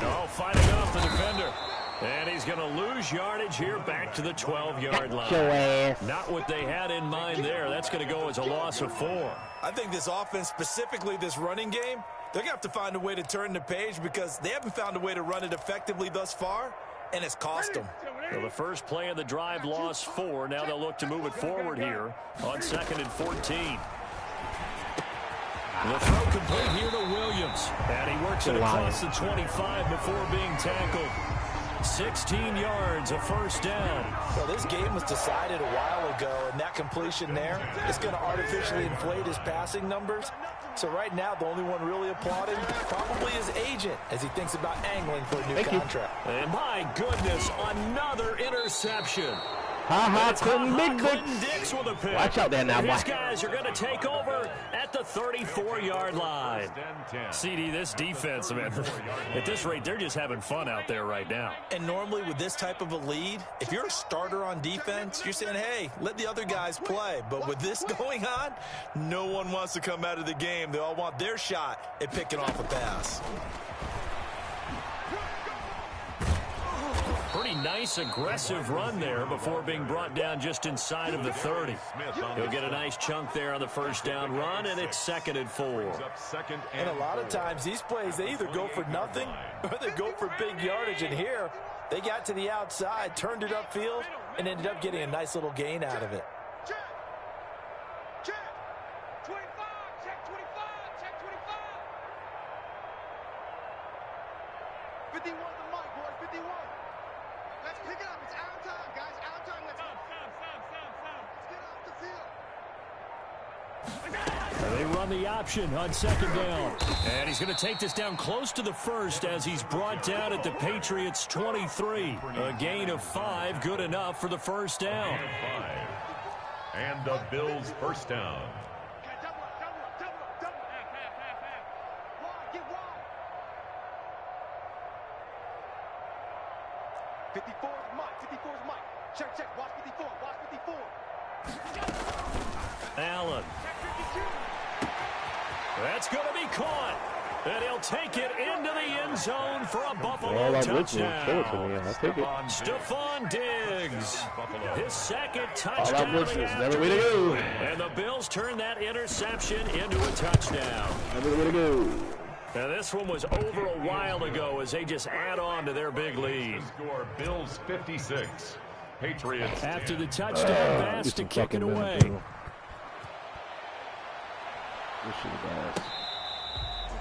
Oh, fighting off the defender. And he's going to lose yardage here back to the 12-yard line. Not what they had in mind there. That's going to go as a loss of 4. I think this offense, specifically this running game, they're going to have to find a way to turn the page because they haven't found a way to run it effectively thus far, and it's cost them. So the first play of the drive lost 4. Now they'll look to move it forward here on 2nd and 14. The throw complete here to Williams. And he works it across the 25 before being tackled. 16 yards, a 1st down. Well, this game was decided a while ago, and that completion there is going to artificially inflate his passing numbers. So right now, the only one really applauding probably his agent as he thinks about angling for a new contract. And my goodness, another interception. Clinton Dix with a pick. Watch out there now, boy. These guys are going to take over at the 34-yard line. CD, this defense, man, at this rate, they're just having fun out there right now. And normally with this type of a lead, if you're a starter on defense, you're saying, hey, let the other guys play. But with this going on, no one wants to come out of the game. They all want their shot at picking off a pass. Pretty nice, aggressive run there before being brought down just inside of the 30. He'll get a nice chunk there on the 1st down run, and it's 2nd and 4. And a lot of times, these plays, they either go for nothing or they go for big yardage. And here, they got to the outside, turned it upfield, and ended up getting a nice little gain out of it. Check 25. Check 25. Check 25. 51 the mic, boys. 51. Let's pick it up. It's out time, guys. Out time. Let's get off the field. They run the option on 2nd down. And he's going to take this down close to the 1st as he's brought down at the Patriots' 23. A gain of 5, good enough for the 1st down. And the Bills' 1st down. Double up. Half. Wide, get wide. 54's Mike. Check. Watch 54. Allen. That's going to be caught. And he'll take it into the end zone for a Buffalo touchdown. Stephon Diggs. His 2nd touchdown of the afternoon. And the Bills turn that interception into a touchdown. Now this one was over a while ago as they just add on to their big lead. Score Bills 56. Patriots after the touchdown pass to kick it away.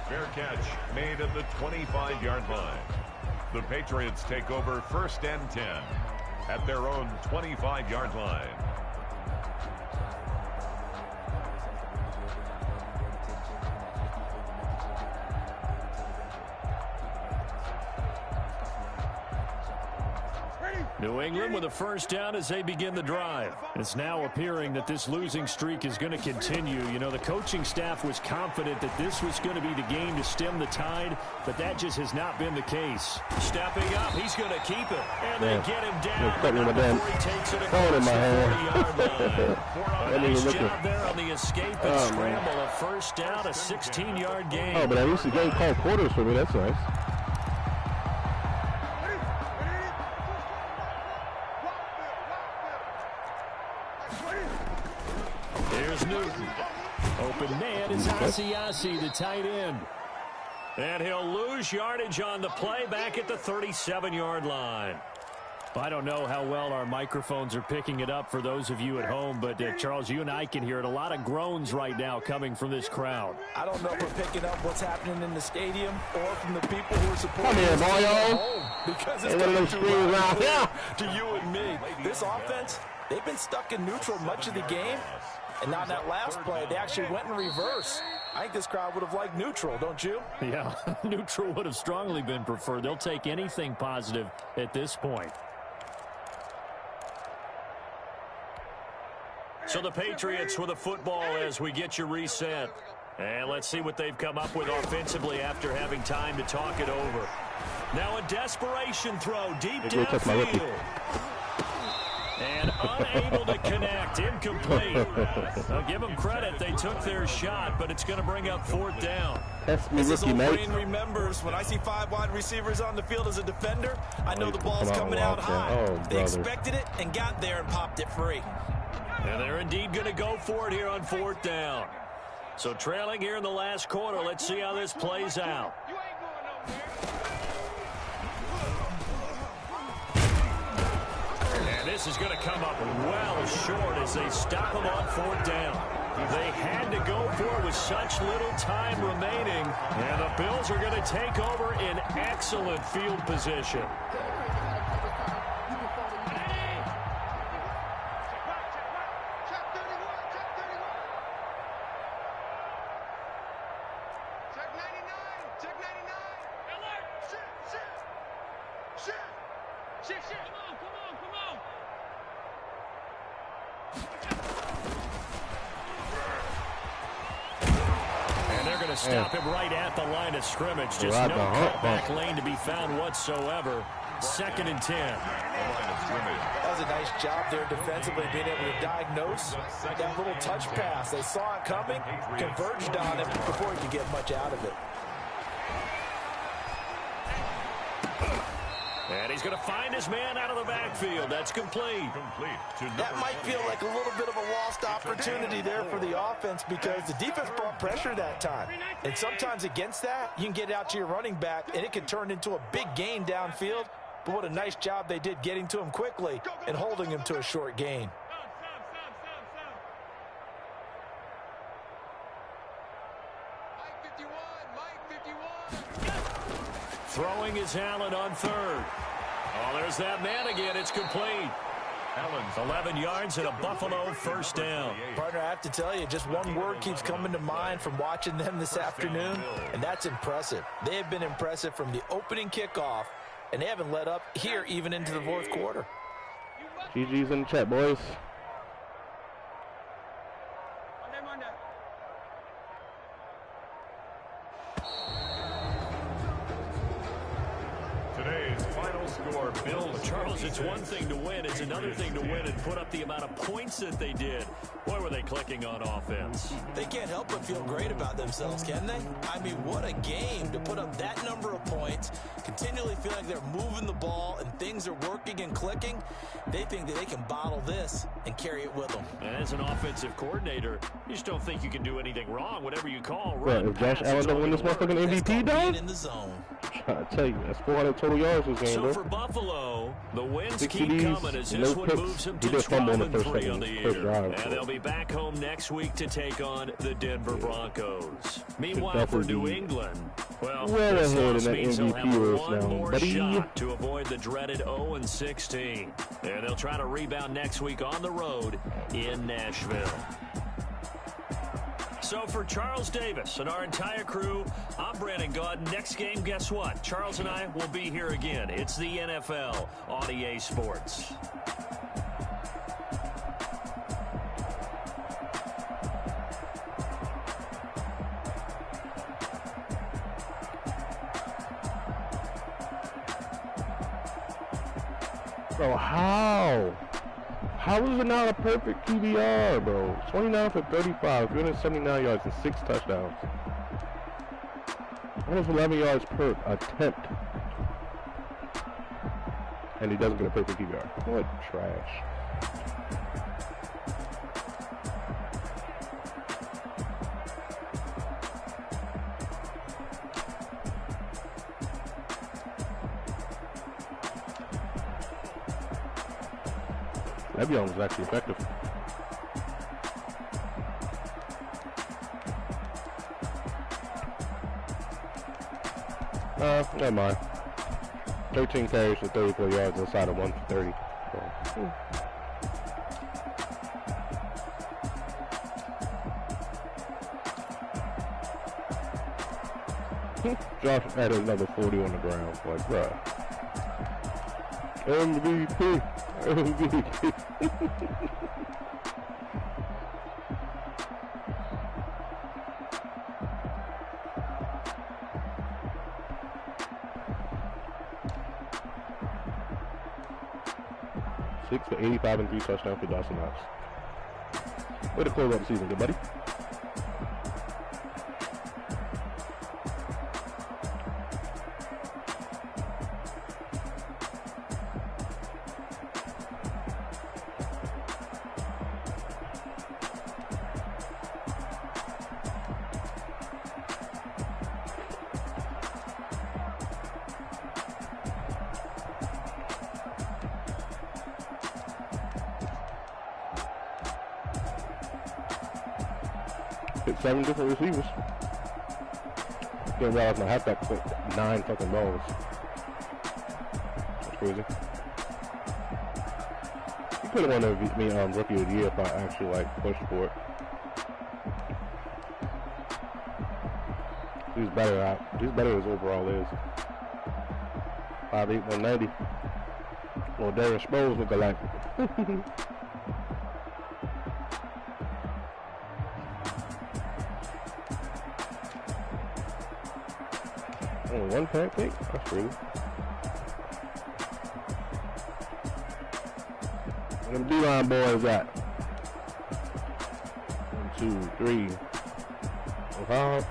Fair catch made at the 25-yard line. The Patriots take over 1st and 10 at their own 25-yard line. New England with a first down as they begin the drive. It's now appearing that this losing streak is going to continue. You know, the coaching staff was confident that this was going to be the game to stem the tide, but that just has not been the case. Stepping up, he's going to keep it. And they get him down before he takes it across the 40-yard line. A nice job there on the escape and scramble. A first down, a 16-yard gain. Oh, but at least the game called quarters for me. That's nice. Here's Newton. Open man is Asiasi, the tight end. And he'll lose yardage on the play back at the 37-yard line. I don't know how well our microphones are picking it up for those of you at home, but Charles, you and I can hear it. A lot of groans right now coming from this crowd. I don't know if we're picking up what's happening in the stadium or from the people who are supporting Come here, boy, yo. because it's coming to you and me. This offense, they've been stuck in neutral much of the game. And on that last play, they actually went in reverse. I think this crowd would have liked neutral, don't you? Yeah, neutral would have strongly been preferred. They'll take anything positive at this point. So the Patriots with a football as we get you reset. And let's see what they've come up with offensively after having time to talk it over. Now a desperation throw deep downfield. And unable to connect. Incomplete. I'll give them credit. They took their shot, but it's going to bring up fourth down. This is old brain remembers. When I see 5 wide receivers on the field as a defender, I know the ball's coming out high. They expected it and got there and popped it free. And they're indeed going to go for it here on fourth down. So trailing here in the last quarter. Let's see how this plays out. And this is going to come up well short as they stop him on fourth down. They had to go for it with such little time remaining. And the Bills are going to take over in excellent field position. Stop him right at the line of scrimmage. Just no cutback lane to be found whatsoever. 2nd and 10. That was a nice job there defensively, being able to diagnose that little touch pass. They saw it coming, converged on it before he could get much out of it. And he's going to find his man out of the backfield. That's complete. That might feel like a little bit of a lost opportunity there for the offense because the defense brought pressure that time. And sometimes against that, you can get out to your running back, and it can turn into a big gain downfield. But what a nice job they did getting to him quickly and holding him to a short gain. Throwing is Allen on third. Oh, there's that man again. It's complete. Allen's 11 yards and a Buffalo first down. Partner, I have to tell you, just one word keeps coming to mind from watching them this afternoon, and that's impressive. They have been impressive from the opening kickoff, and they haven't let up here even into the fourth quarter. GG's in the chat, boys. Today's final score, Bills. Charles, it's one thing to win. It's another thing to win and put up the amount of points that they did. Boy, were they clicking on offense. They can't help but feel great about themselves, can they? I mean, what a game to put up that number of points, continually feel like they're moving the ball and things are working and clicking. They think that they can bottle this and carry it with them. And as an offensive coordinator, you just don't think you can do anything wrong. Whatever you call, run, if Josh Allen don't win this motherfucking MVP, dog? In the zone. I tell you, that's 400 total yards this game, so bro. For Buffalo, the wins 6 keep TDs, coming as no this one picks. moves them He to did fumble in the 12-3 on the year. drive, and they'll be back home next week to take on the Denver Broncos. Meanwhile, for New England, well this loss means they'll have one more shot to avoid the dreaded 0-16. And they'll try to rebound next week on the road in Nashville. So for Charles Davis and our entire crew, I'm Brandon Gaudin. Next game, guess what? Charles and I will be here again. It's the NFL on EA Sports. Bro, how? How is it not a perfect QBR, bro? 29 for 35, 379 yards and 6 touchdowns. Almost 11 yards per attempt. And he doesn't get a perfect QBR. What trash. Le'Veon was actually effective. Never mind. 13 carries for 34 yards inside of 1 for 30. Josh added another 40 on the ground. Like, bruh. MVP. MVP. Six for 85 and 3 touchdowns for Dawson Knox. Way to close out the season, good buddy. Hit 7 different receivers. Didn't realize my halfback put 9 fucking balls. That's crazy. He could have won me rookie of the year if I actually like pushed for it. He's better. He's better as overall is. 5'8", 190. Well, Darren Sproles look alike. Only 1 pancake? That's crazy. Where them D-line boys at? 1, 2, 3, 4, 5,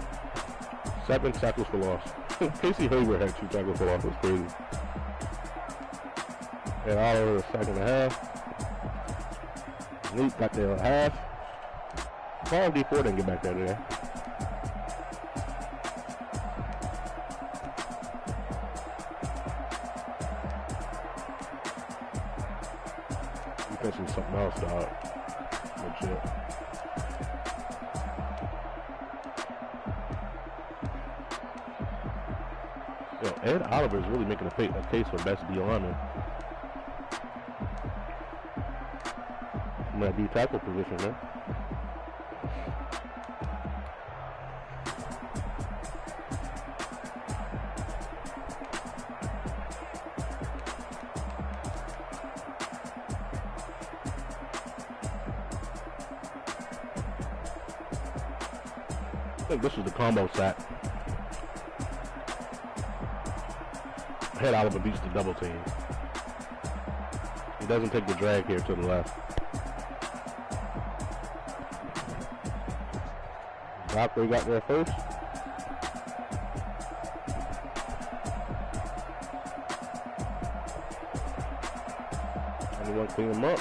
7 tackles for loss. Casey Hayward had 2 tackles for loss. That's crazy. And all over the second half. Luke got there at half. Paul D4 didn't get back there today. Something else, dog. Legit. Yo, Ed Oliver is really making a case for best D lineman. I'm at D tackle position, man. I think this is the combo sack. Head Oliver beats the double team. He doesn't take the drag here to the left. Doctor got there first. Anyone clean him up?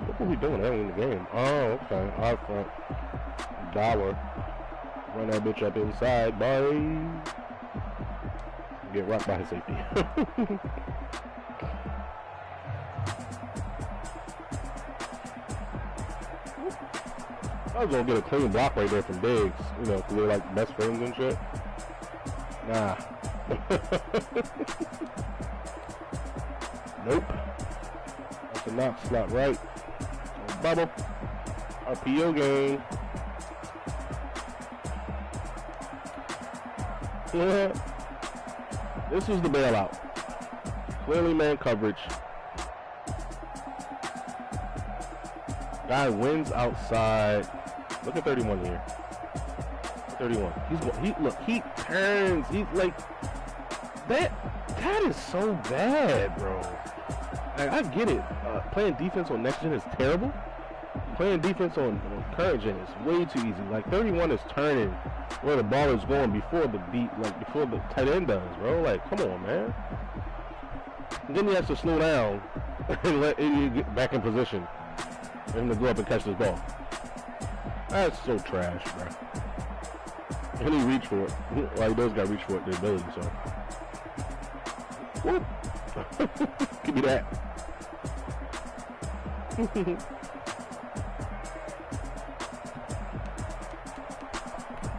What are we doing early in the game? Oh, okay. Out front. Dollar. Run that bitch up inside, boy. Get rocked by his safety. I was gonna get a clean block right there from Diggs, you know, because they're like best friends and shit. Nah, Nope. That's a knock slot right. Bubble. RPO game. Yeah. This is the bailout. Clearly man coverage. Guy wins outside. Look at 31 here. 31. He turns. He's like that is so bad, bro. Like, I get it. Playing defense on next gen is terrible. Playing defense on current gen is way too easy. Like 31 is turning where the ball is going before the before the tight end does, bro. Like, come on, man. And then he has to slow down and let you get back in position for him to go up and catch this ball. That's so trash, bro. And he reach for it. Well, he does got to reach for it, the ability, so. Whoop. Give me that.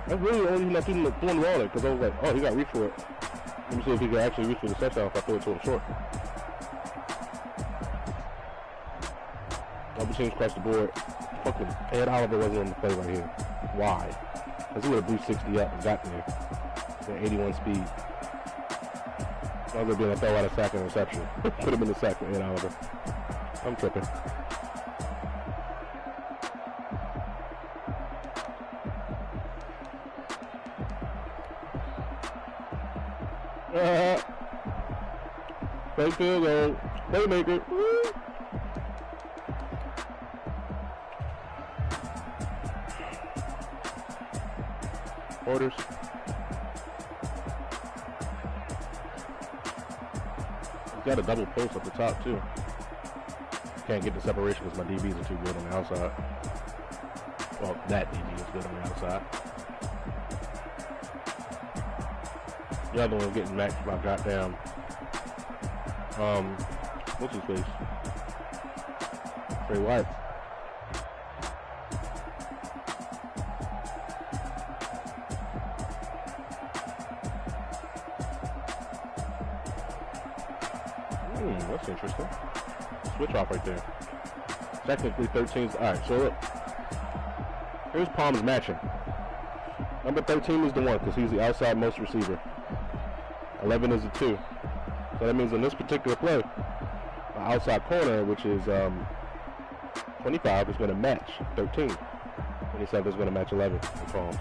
That's really the only reason I threw the ball there, because I was like, oh, he got to reach for it. Let me see if he can actually reach for the touchdown if I throw it to him short. W16 across the board. Fucking Ed Oliver wasn't on the play right here. Why? Because he would have blew 60 up and got there. At 81 speed. I was going to be like, throw out a sack and reception. Put him in the sack for Ed Oliver. I'm tripping. Fake field goal. Playmaker. Woo. Orders. He's got a double post at the top too. Can't get the separation because my DBs are too good on the outside. Well, that DB is good on the outside. The other one's getting maxed by goddamn. What's his face? Trey White. That's interesting. Switch off right there. Technically 13's. Alright, so look. Here's Palm's matching. Number 13 is the 1 because he's the outside most receiver. 11 is the 2. So that means in this particular play, the outside corner, which is 25, is going to match 13. 27 is going to match 11 in Palms.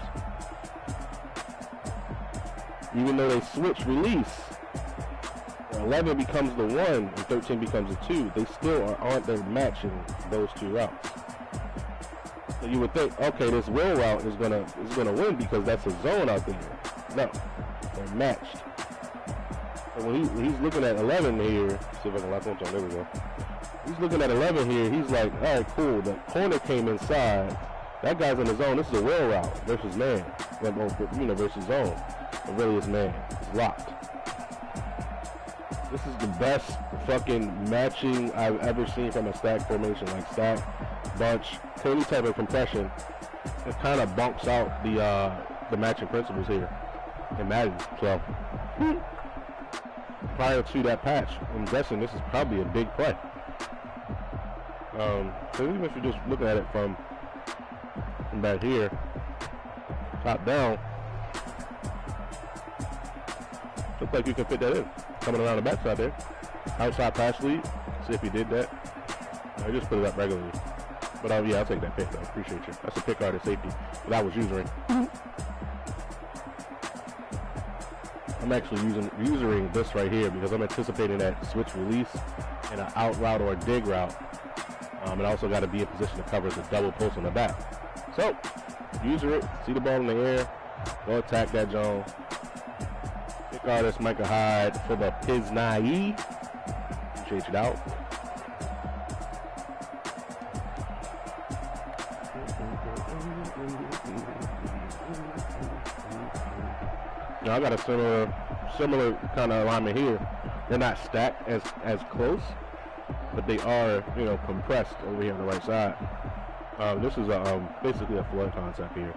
Even though they switch release, 11 becomes the 1 and 13 becomes the 2. They still aren't there matching those two routes. So you would think, okay, this wheel route is gonna win because that's a zone out there. No, they're matched. And when he's looking at 11 here, see if I can lock on to him. There we go. He's looking at 11 here. He's like, all right, cool. The corner came inside. That guy's in the zone. This is a wheel route versus man, versus zone. But really, it's man. It's locked. This is the best fucking matching I've ever seen from a stack formation, like stack, bunch, any type of compression. It kind of bunks out the matching principles here in Madden 12. Prior to that patch, I'm guessing this is probably a big play. So even if you're just looking at it from back here, top down, looks like you can fit that in. Coming around the backside there. Outside pass lead. See if he did that. I just put it up regularly. But yeah, I'll take that pick though. Appreciate you. That's a pick guard at safety. But I was using. I'm actually using this right here because I'm anticipating that switch release in an out route or a dig route. And also got to be in position to cover the double post on the back. So, user it. See the ball in the air. Go attack that zone. Pick artist Micah Hyde for the Piznai. Appreciate you out. Now I got a similar kind of alignment here. They're not stacked as close, but they are, compressed over here on the right side. This is basically a floor concept here.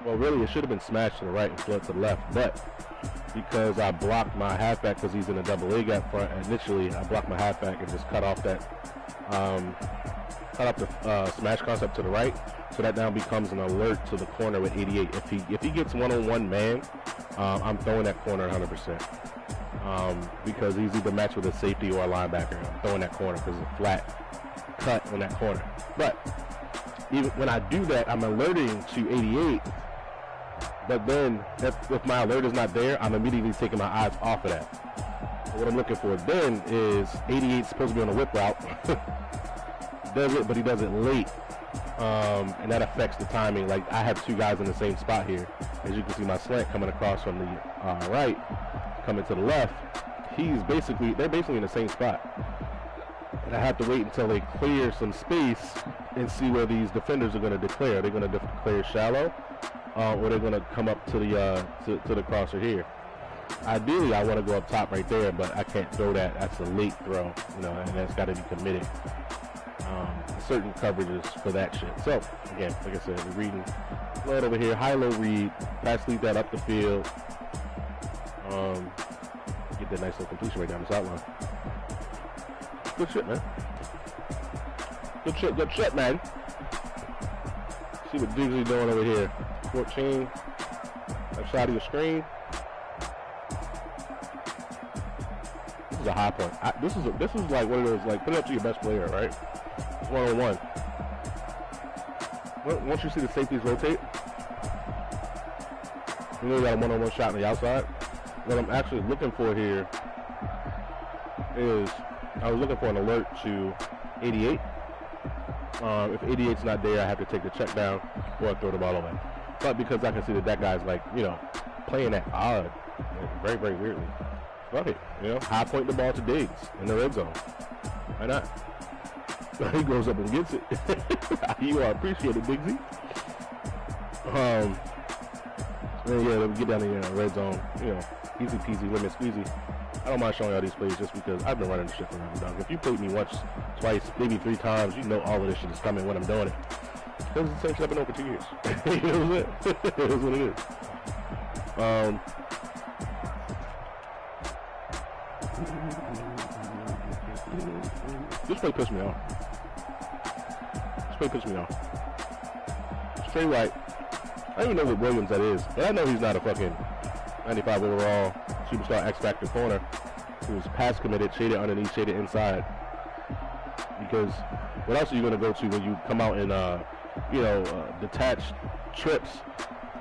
Well, really, it should have been smashed to the right and flood to the left, but because I blocked my halfback because he's in a double A gap front, initially I blocked my halfback and just cut off that, the smash concept to the right, so that now becomes an alert to the corner with 88. If he gets one-on-one man, I'm throwing that corner 100%. Because he's either matched with a safety or a linebacker. I'm throwing that corner because it's a flat cut on that corner. But even when I do that, I'm alerting to 88. But then, if my alert is not there, I'm immediately taking my eyes off of that. So what I'm looking for then is 88 supposed to be on a whip route. Does it, but he does it late. And that affects the timing. Like, I have two guys in the same spot here. As you can see, my slant coming across from the right, coming to the left. They're basically in the same spot. And I have to wait until they clear some space and see where these defenders are going to declare. They're going to declare shallow, or they're going to come up to the crosser here. Ideally, I want to go up top right there, but I can't throw that. That's a late throw, and that's got to be committed. Certain coverages for that shit. So, again, like I said, we're reading flood over here, high-low read, pass lead that up the field. Get that nice little completion right down the sideline. Good shit, man. Good shit, man. See what Diggs doing over here. 14. Left side of your screen. This is a high point. This is like one of those, like, put it up to your best player, right? One-on-one. Once you see the safeties rotate, you know you got a one-on-one shot on the outside. What I'm actually looking for here is, I was looking for an alert to 88. If 88's not there, I have to take the check down or throw the ball away. But because I can see that guy's, like, playing that odd, very, very weirdly. Fuck it, high point the ball to Diggs in the red zone. Why not? He goes up and gets it. You are appreciated, Diggsy. And yeah, let me get down in the red zone. Easy peasy, lemon squeezy. I don't mind showing y'all these plays just because I've been running this shit forever, dog. If you played me once, twice, maybe 3 times, you know all of this shit is coming when I'm doing it. Because it's the same shit I've been doing for 2 years. You know what I'm saying? It is what it is. This play pissed me off. Straight right. I don't even know what Williams that is, but I know he's not a fucking 95 overall superstar X-Factor corner who's pass committed, shaded underneath, shaded inside. Because what else are you going to go to when you come out in, detached trips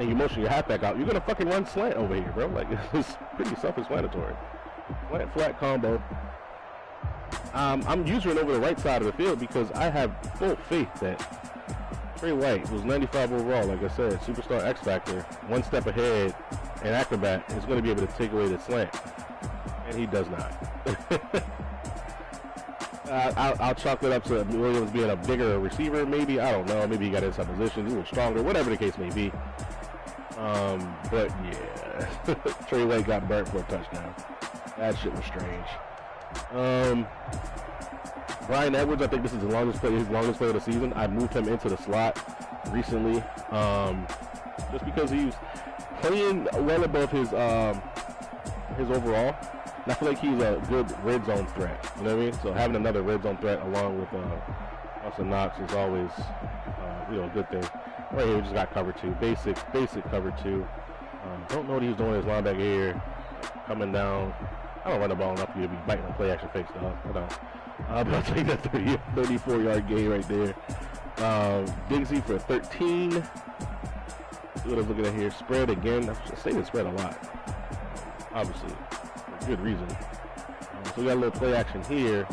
and you motion your halfback out? You're going to fucking run slant over here, bro. Like, it's pretty self-explanatory. Slant, flat combo. I'm using it over the right side of the field because I have full faith that Trey White, who's 95 overall, like I said, superstar X-Factor, one step ahead, and acrobat, is going to be able to take away the slant. And he does not. I'll chalk it up to Williams being a bigger receiver, maybe. I don't know. Maybe he got inside position, he was stronger, whatever the case may be. But yeah, Trey White got burnt for a touchdown. That shit was strange. Bryan Edwards, I think this is his longest play of the season. I moved him into the slot recently, just because he was playing well above his overall. And I feel like he's a good red zone threat. You know what I mean? So having another red zone threat along with Austin Knox is always a good thing. Right here, we just got cover 2, basic cover 2. Don't know what he's doing his linebacker here, coming down. I don't run the ball enough for you to be biting a play action face, dog. I don't. But I'll take that 34-yard gain right there. Diggsy for 13. What I'm looking at here, spread again. I'm saying the spread a lot, obviously, for good reason. So we got a little play action here.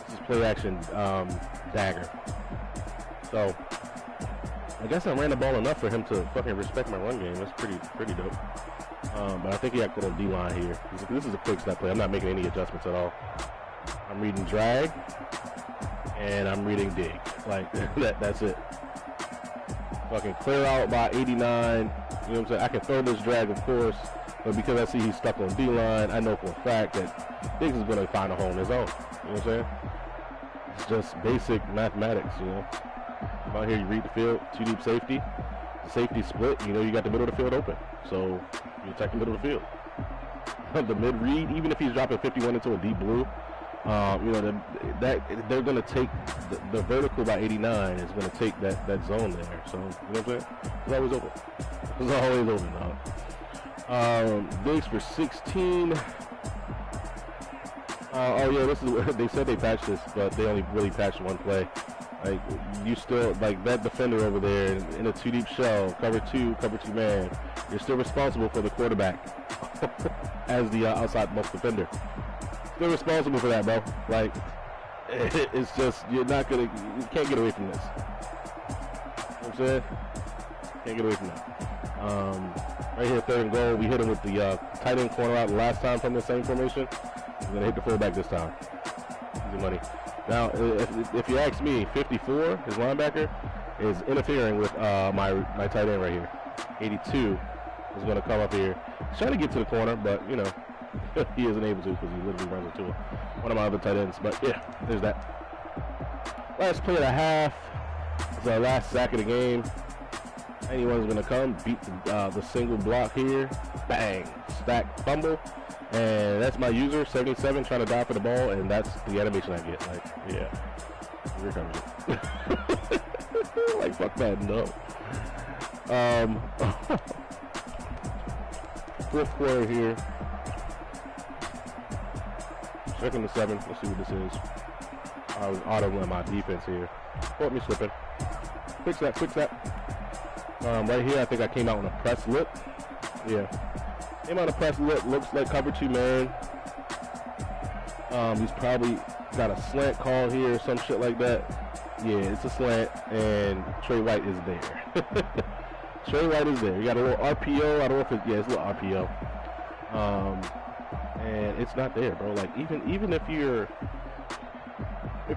This is play action dagger. So I guess I ran the ball enough for him to fucking respect my run game. That's pretty dope. But I think he got good on D-line here. This is a quick snap play. I'm not making any adjustments at all. I'm reading drag, and I'm reading dig. Like, that's it. Fucking clear out by 89. You know what I'm saying? I can throw this drag, of course, but because I see he's stuck on D-line, I know for a fact that Diggs is going to find a hole in his own. You know what I'm saying? It's just basic mathematics, Come out here, you read the field, 2 deep safety. The safety split, you know you got the middle of the field open. So you attack the middle of the field. The mid read, even if he's dropping 51 into a deep blue, you know, they're going to take the vertical by 89 is going to take that zone there. So, you know what I'm saying? It's always open. It's always open now. Bigs for 16. Oh yeah, this is. They said they patched this, but they only really patched one play. Like you still like that defender over there in a 2 deep shell, cover two man. You're still responsible for the quarterback as the outside most defender. Still responsible for that, bro. Like it's just you can't get away from this. You know what I'm saying? Can't get away from that. Right here, 3rd and goal. We hit him with the tight end corner out last time from the same formation. We're gonna hit the fullback this time. Easy money. Now, if you ask me, 54, his linebacker, is interfering with my tight end right here. 82 is going to come up here. He's trying to get to the corner, but, you know, he isn't able to because he literally runs into one of my other tight ends. But, yeah, there's that. Last play of the half. It's our last sack of the game. Anyone's going to come, beat the single block here. Bang. Stack, fumble. And that's my user, 77, trying to dive for the ball, and that's the animation I get. Like, yeah. Here comes it. Like, fuck that, no. 4th quarter here. 2nd and 7. Let's see what this is. I was autoing my defense here. Caught me slipping. Quick snap. Right here, I think I came out on a press lip. Yeah. Came out of press lip, looks like cover 2 man. He's probably got a slant call here or some shit like that. Yeah, it's a slant, and Trey White is there. Trey White is there. You got a little RPO. I don't know if it's, yeah, it's a little RPO. And it's not there, bro. Like even if your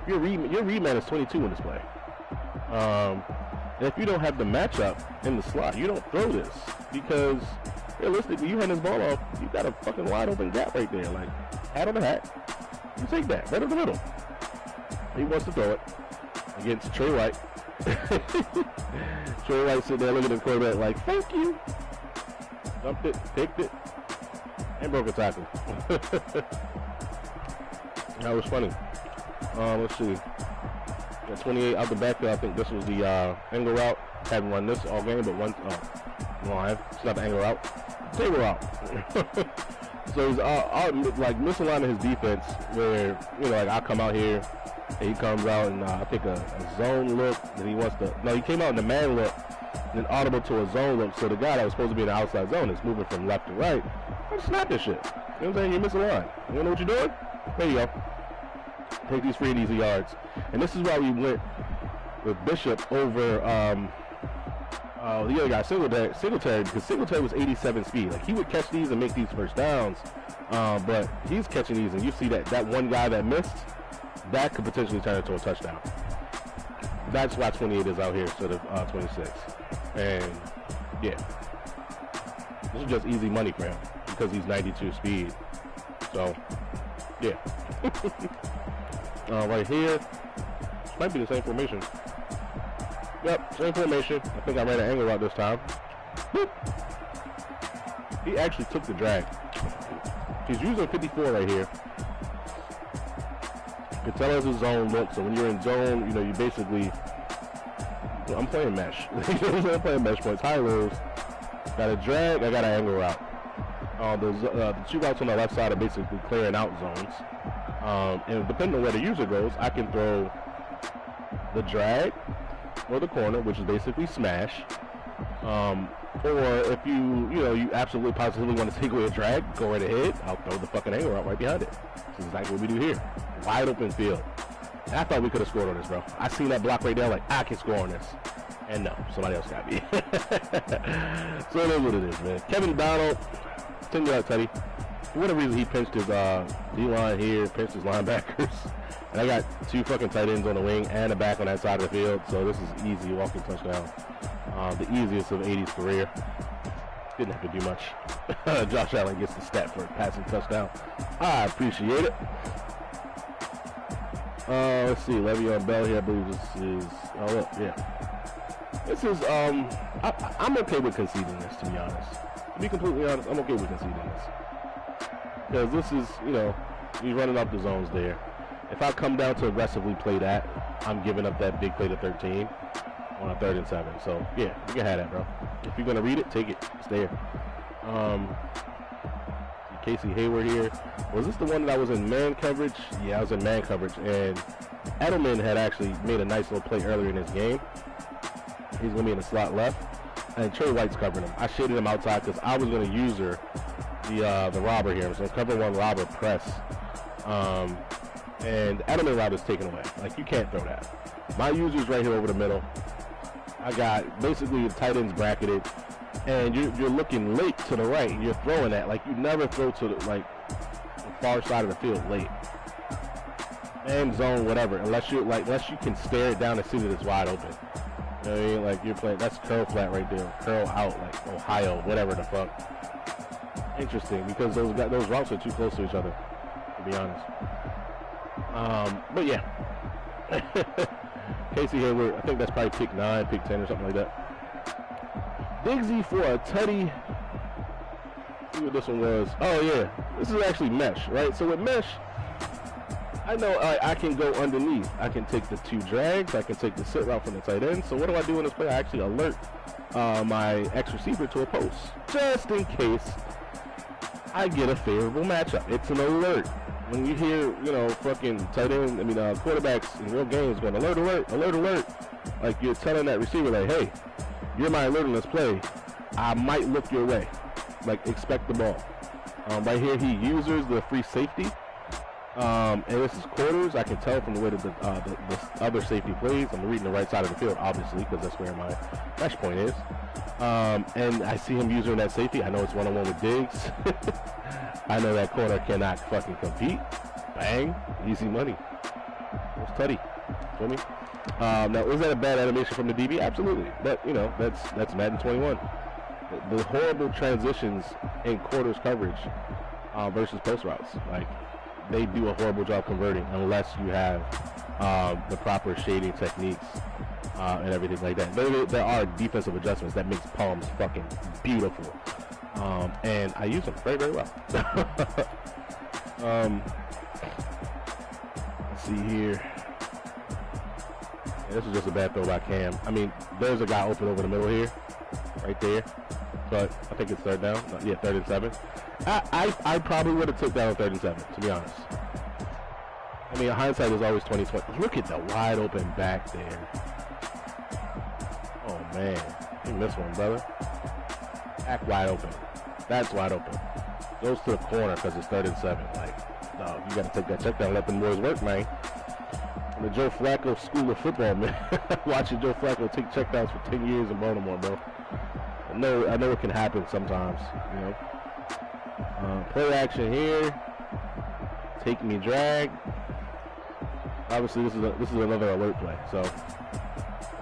read man is 22 in this play. If you don't have the matchup in the slot, you don't throw this because realistically, you run this ball off, you got a fucking wide open gap right there. Like, hat on the hat. You take that, right in the middle. He wants to throw it against Trey White. Trey White sitting there looking at the quarterback like, thank you. Dumped it, picked it, and broke a tackle. That was funny. Let's see. Got 28 out the backfield. I think this was the angle route. Haven't run this all game, but one. It's not the angle route. Table route. So he's like misaligning his defense where, you know, like I'll come out here and he comes out and I think a zone look and he wants to, no, he came out in the man look and then audible to a zone look. So the guy that was supposed to be in the outside zone is moving from left to right. I'll snap this shit. You know what I'm saying? You miss a line. You wanna know what you're doing? There you go. Take these free and easy yards. And this is why we went with Bishop over the other guy, Singletary, because Singletary was 87 speed. Like, he would catch these and make these first downs, but he's catching these, and you see that one guy that missed, that could potentially turn into a touchdown. That's why 28 is out here instead of 26. And, yeah. This is just easy money for him, because he's 92 speed. So, yeah. Right here, might be the same formation. Yep, same formation. I think I ran an angle route this time. Boop. He actually took the drag. He's using 54 right here. You can tell us his zone look. So when you're in zone, you know, you basically, I'm playing mesh. I'm playing mesh points. High lows. Got a drag. I got an angle route. The 2 routes on the left side are basically clearing out zones. And depending on where the user goes, I can throw the drag or the corner, which is basically smash. Or if you absolutely positively want to take away a drag, go right ahead. I'll throw the fucking angle out right behind it. This is exactly what we do here. Wide open field. And I thought we could have scored on this, bro. I seen that block right there, like, I can score on this. And no, somebody else got me. So it is what it is, man. Kevin Donald, 10-yard tutty. For whatever reason, he pinched his D-line here, pinched his linebackers. And I got 2 fucking tight ends on the wing and a back on that side of the field. So this is easy walking touchdown. The easiest of 80's career. Didn't have to do much. Josh Allen gets the stat for a passing touchdown. I appreciate it. Let's see. Le'Veon Bell here, I believe this is, oh, look, yeah. This is, I'm okay with conceding this, to be honest. To be completely honest, I'm okay with conceding this. Because this is, you know, he's running up the zones there. If I come down to aggressively play that, I'm giving up that big play to 13 on a 3rd and 7. So, yeah, you can have that, bro. If you're going to read it, take it. It's there. Casey Hayward here. Was this the one that I was in man coverage? Yeah, I was in man coverage. And Edelman had actually made a nice little play earlier in this game. He's going to be in the slot left. And Trey White's covering him. I shaded him outside because I was going to use her, the robber here. So cover one robber press. And Edelman route is taken away. Like, you can't throw that. My user's right here over the middle. I got basically the tight ends bracketed. And you're looking late to the right. And you're throwing that. Like, you never throw to the far side of the field late. Man zone, whatever. Unless you can stare it down and see that it's wide open. You know what I mean? Like, you're playing, that's curl flat right there. Curl out, like Ohio, whatever the fuck. Interesting, because those routes are too close to each other, to be honest. But yeah. Casey Hayward, I think that's probably pick 9, pick 10 or something like that. Diggsy for a tutty. See what this one was. Oh yeah, this is actually mesh, right? So with mesh, I know I can go underneath. I can take the 2 drags. I can take the sit route from the tight end. So what do I do in this play? I actually alert my X receiver to a post, just in case I get a favorable matchup. It's an alert. When you hear, you know, fucking tight end, quarterbacks in real games going alert, alert, alert, alert, like you're telling that receiver, like, hey, you're my alert on this play. I might look your way. Like, expect the ball. Right here, he uses the free safety. And this is quarters. I can tell from the way that the other safety plays. I'm reading the right side of the field, obviously, because that's where my mesh point is. And I see him using that safety. I know it's one-on-one with Diggs. I know that corner cannot fucking compete. Bang. Easy money. It's tutty. Feel me? Now, is that a bad animation from the DB? Absolutely. But, you know, that's Madden 21. The horrible transitions in quarters coverage versus post routes. Like, they do a horrible job converting unless you have the proper shading techniques and everything like that. There are defensive adjustments that makes palms fucking beautiful. And I use them very, very well. Let's see here. Yeah, this is just a bad throw by Cam. I mean, there's a guy open over the middle here. Right there. But I think it's 3rd down. Yeah, 3rd and 7. I probably would have took that on 3rd and 7, to be honest. I mean, hindsight is always 20/20. Look at the wide open back there. Oh, man. You missed one, brother. Back wide open. That's wide open. Goes to the corner because it's 3rd and 7. Like, no, you got to take that check down and let them boys work, man. The Joe Flacco School of Football, man. Watching Joe Flacco take checkdowns for 10 years in Baltimore, bro. I know it can happen sometimes, you know. Play action here. Take me drag. Obviously, this is another alert play. So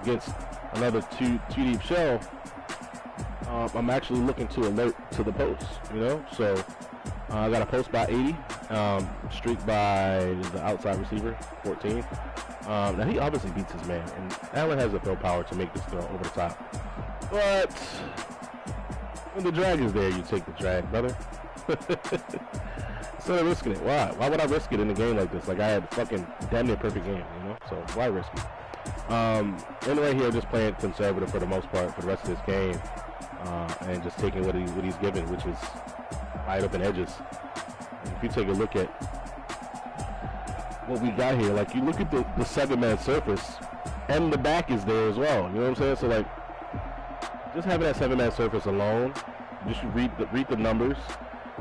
against another two deep shell, I'm actually looking to alert to the post, you know. So I got a post by 80, streak by the outside receiver 14. Now he obviously beats his man, and Allen has the throw power to make this throw over the top. But when the drag is there, you take the drag, brother. Instead of risking it, why? Why would I risk it in a game like this? Like, I had fucking damn near perfect game, you know? So why risk it? And right here, just playing conservative for the most part for the rest of this game, and just taking what he's given, which is wide open edges. And if you take a look at what we got here, like, you look at the 7-man surface, and the back is there as well. You know what I'm saying? So, like, just having that 7-man surface alone, just read the numbers.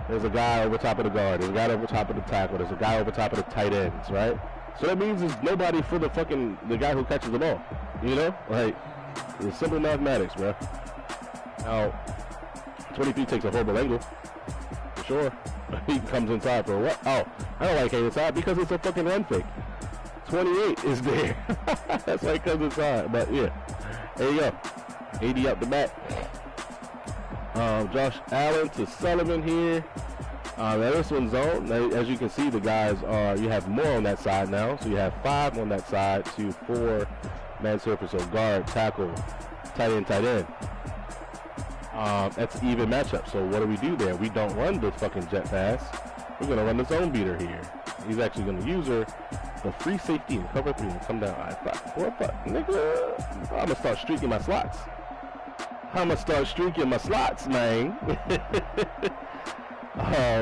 There's a guy over top of the guard. There's a guy over top of the tackle. There's a guy over top of the tight ends, right? So that means there's nobody for the guy who catches the ball. You know? Like, it's simple mathematics, bro. Now, 23 takes a horrible angle. For sure. He comes inside for what? Oh, I don't like it inside because it's a fucking run fake. 28 is there. That's why he comes inside. But, yeah. There you go. 80 up the back. Josh Allen to Sullivan here. Now this one's zone. Now, as you can see, the guys are, you have more on that side now. So you have 5 on that side to 4 man surface. So guard, tackle, tight end. That's an even matchup. So what do we do there? We don't run the fucking jet pass. We're going to run the zone beater here. He's actually going to use the free safety and cover 3 and come down. I thought, what the nigga? I'm going to start streaking my slots. Man.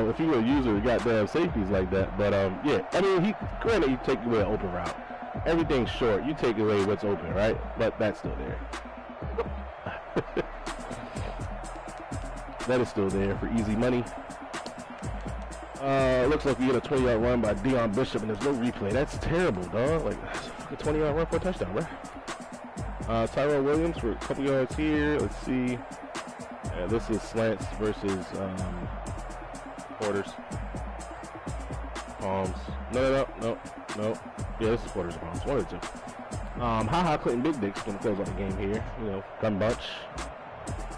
If you're going to use the goddamn safeties like that. But, yeah. I mean, granted, you take away an open route. Everything's short. You take away what's open, right? But that's still there. That is still there for easy money. Looks like we get a 20-yard run by Deion Bishop, and there's no replay. That's terrible, dog. Like, that's a 20-yard run for a touchdown, bro. Tyrell Williams for a couple yards here. Let's see. Yeah, this is slants versus quarters. Palms. No. Yeah, this is quarters and palms. 1 or 2. Ha-ha, Clinton Big Dick's going to close out the game here. You know, gun bunch.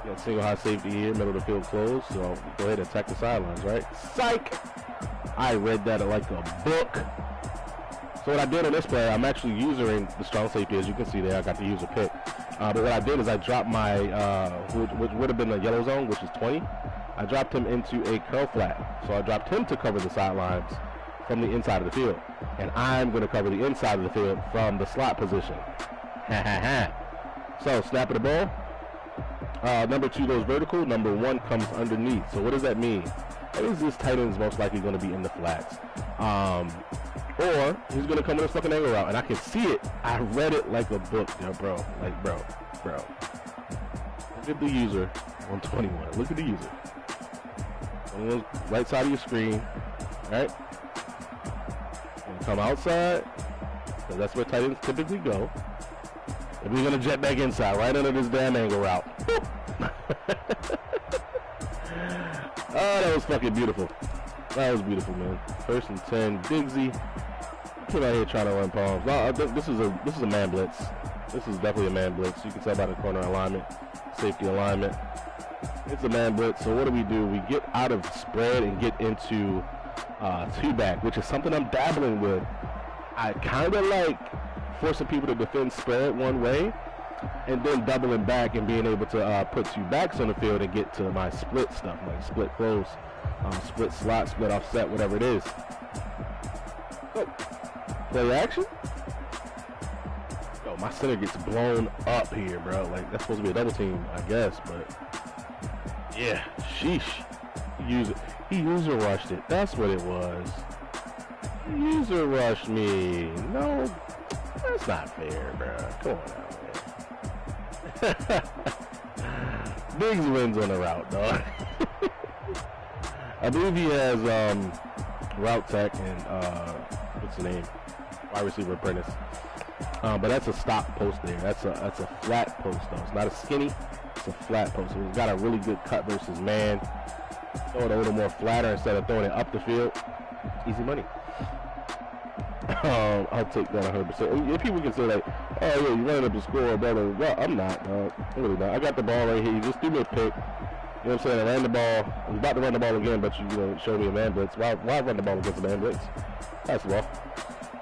You got single high safety here, middle of the field closed. So go ahead and attack the sidelines, right? Psych! I read that like a book. So what I did on this play, I'm actually using the strong safety. As you can see there, I got the user pick. But what I did is I dropped my, which would have been the yellow zone, which is 20. I dropped him into a curl flat. So I dropped him to cover the sidelines from the inside of the field. And I'm going to cover the inside of the field from the slot position. So snap of the ball. Number 2 goes vertical. Number 1 comes underneath. So what does that mean? That means this tight end is most likely going to be in the flats. Or he's going to come with a fucking angle route. And I can see it. I read it like a book, yo, bro. Like, bro. Look at the user on 21. Look at the user. 21's right side of your screen. Right? And come outside. So that's where tight ends typically go. And we're going to jet back inside, right under this damn angle route. Oh, that was fucking beautiful. That was beautiful, man. 1st and 10, Bigsy. Came out here trying to run palms. Well, I think this is a man blitz. This is definitely a man blitz. You can tell by the corner alignment, safety alignment. It's a man blitz. So what do? We get out of spread and get into 2-back, which is something I'm dabbling with. I kind of like forcing people to defend spread one way, and then doubling back and being able to put 2 backs on the field and get to my split stuff, like split close, split slot, split offset, whatever it is. Oh, play action? Yo, my center gets blown up here, bro. Like, that's supposed to be a double team, I guess, but yeah, sheesh. He user rushed it. That's what it was. He user rushed me. No, that's not fair, bro. Come on out, man. Biggs wins on the route, dog. I believe he has route tech and what's the name? Wide receiver apprentice. But that's a stop post there. That's a flat post though. It's not a skinny. It's a flat post. So he's got a really good cut versus man. Throw it a little more flatter instead of throwing it up the field. Easy money. I'll take that 100%. If people can say like, oh yeah, you running up the score, blah, blah, blah. I'm not, dog. I'm really not. I got the ball right here. You just threw me a pick. You know what I'm saying? I ran the ball. I was about to run the ball again, but you know, showed me a man blitz. Why run the ball against a man blitz? That's the ball.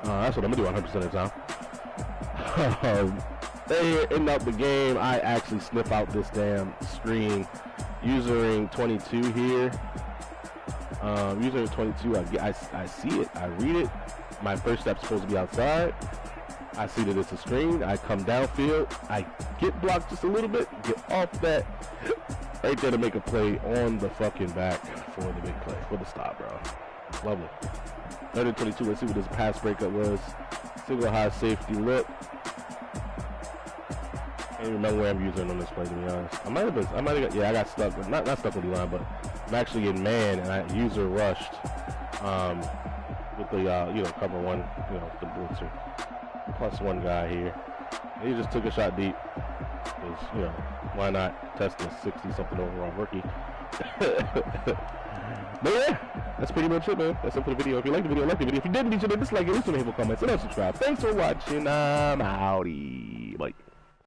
That's what I'm gonna do 100% of the time. They end up the game. I actually sniff out this damn screen. Usering 22 here. Usering 22, I see it. I read it. My first step's supposed to be outside. I see that it's a screen. I come downfield. I get blocked just a little bit. Get off that. Right there to make a play on the fucking back for the big play. For the stop, bro. Lovely. 3rd and 22. Let's see what this pass breakup was. Single high safety look. I don't remember where I'm using on this play, to be honest. I might have got, yeah, I got stuck. Not stuck with the line, but I'm actually in man, and I user rushed with the, cover 1, the blitzer. +1 guy here. And he just took a shot deep. Because, why not test a 60-something overall rookie? But yeah, that's pretty much it, man. That's it for the video. If you liked the video, like the video. If you didn't, be sure to dislike it, leave some hateful comments, and subscribe. Thanks for watching. I'm outie. Bye.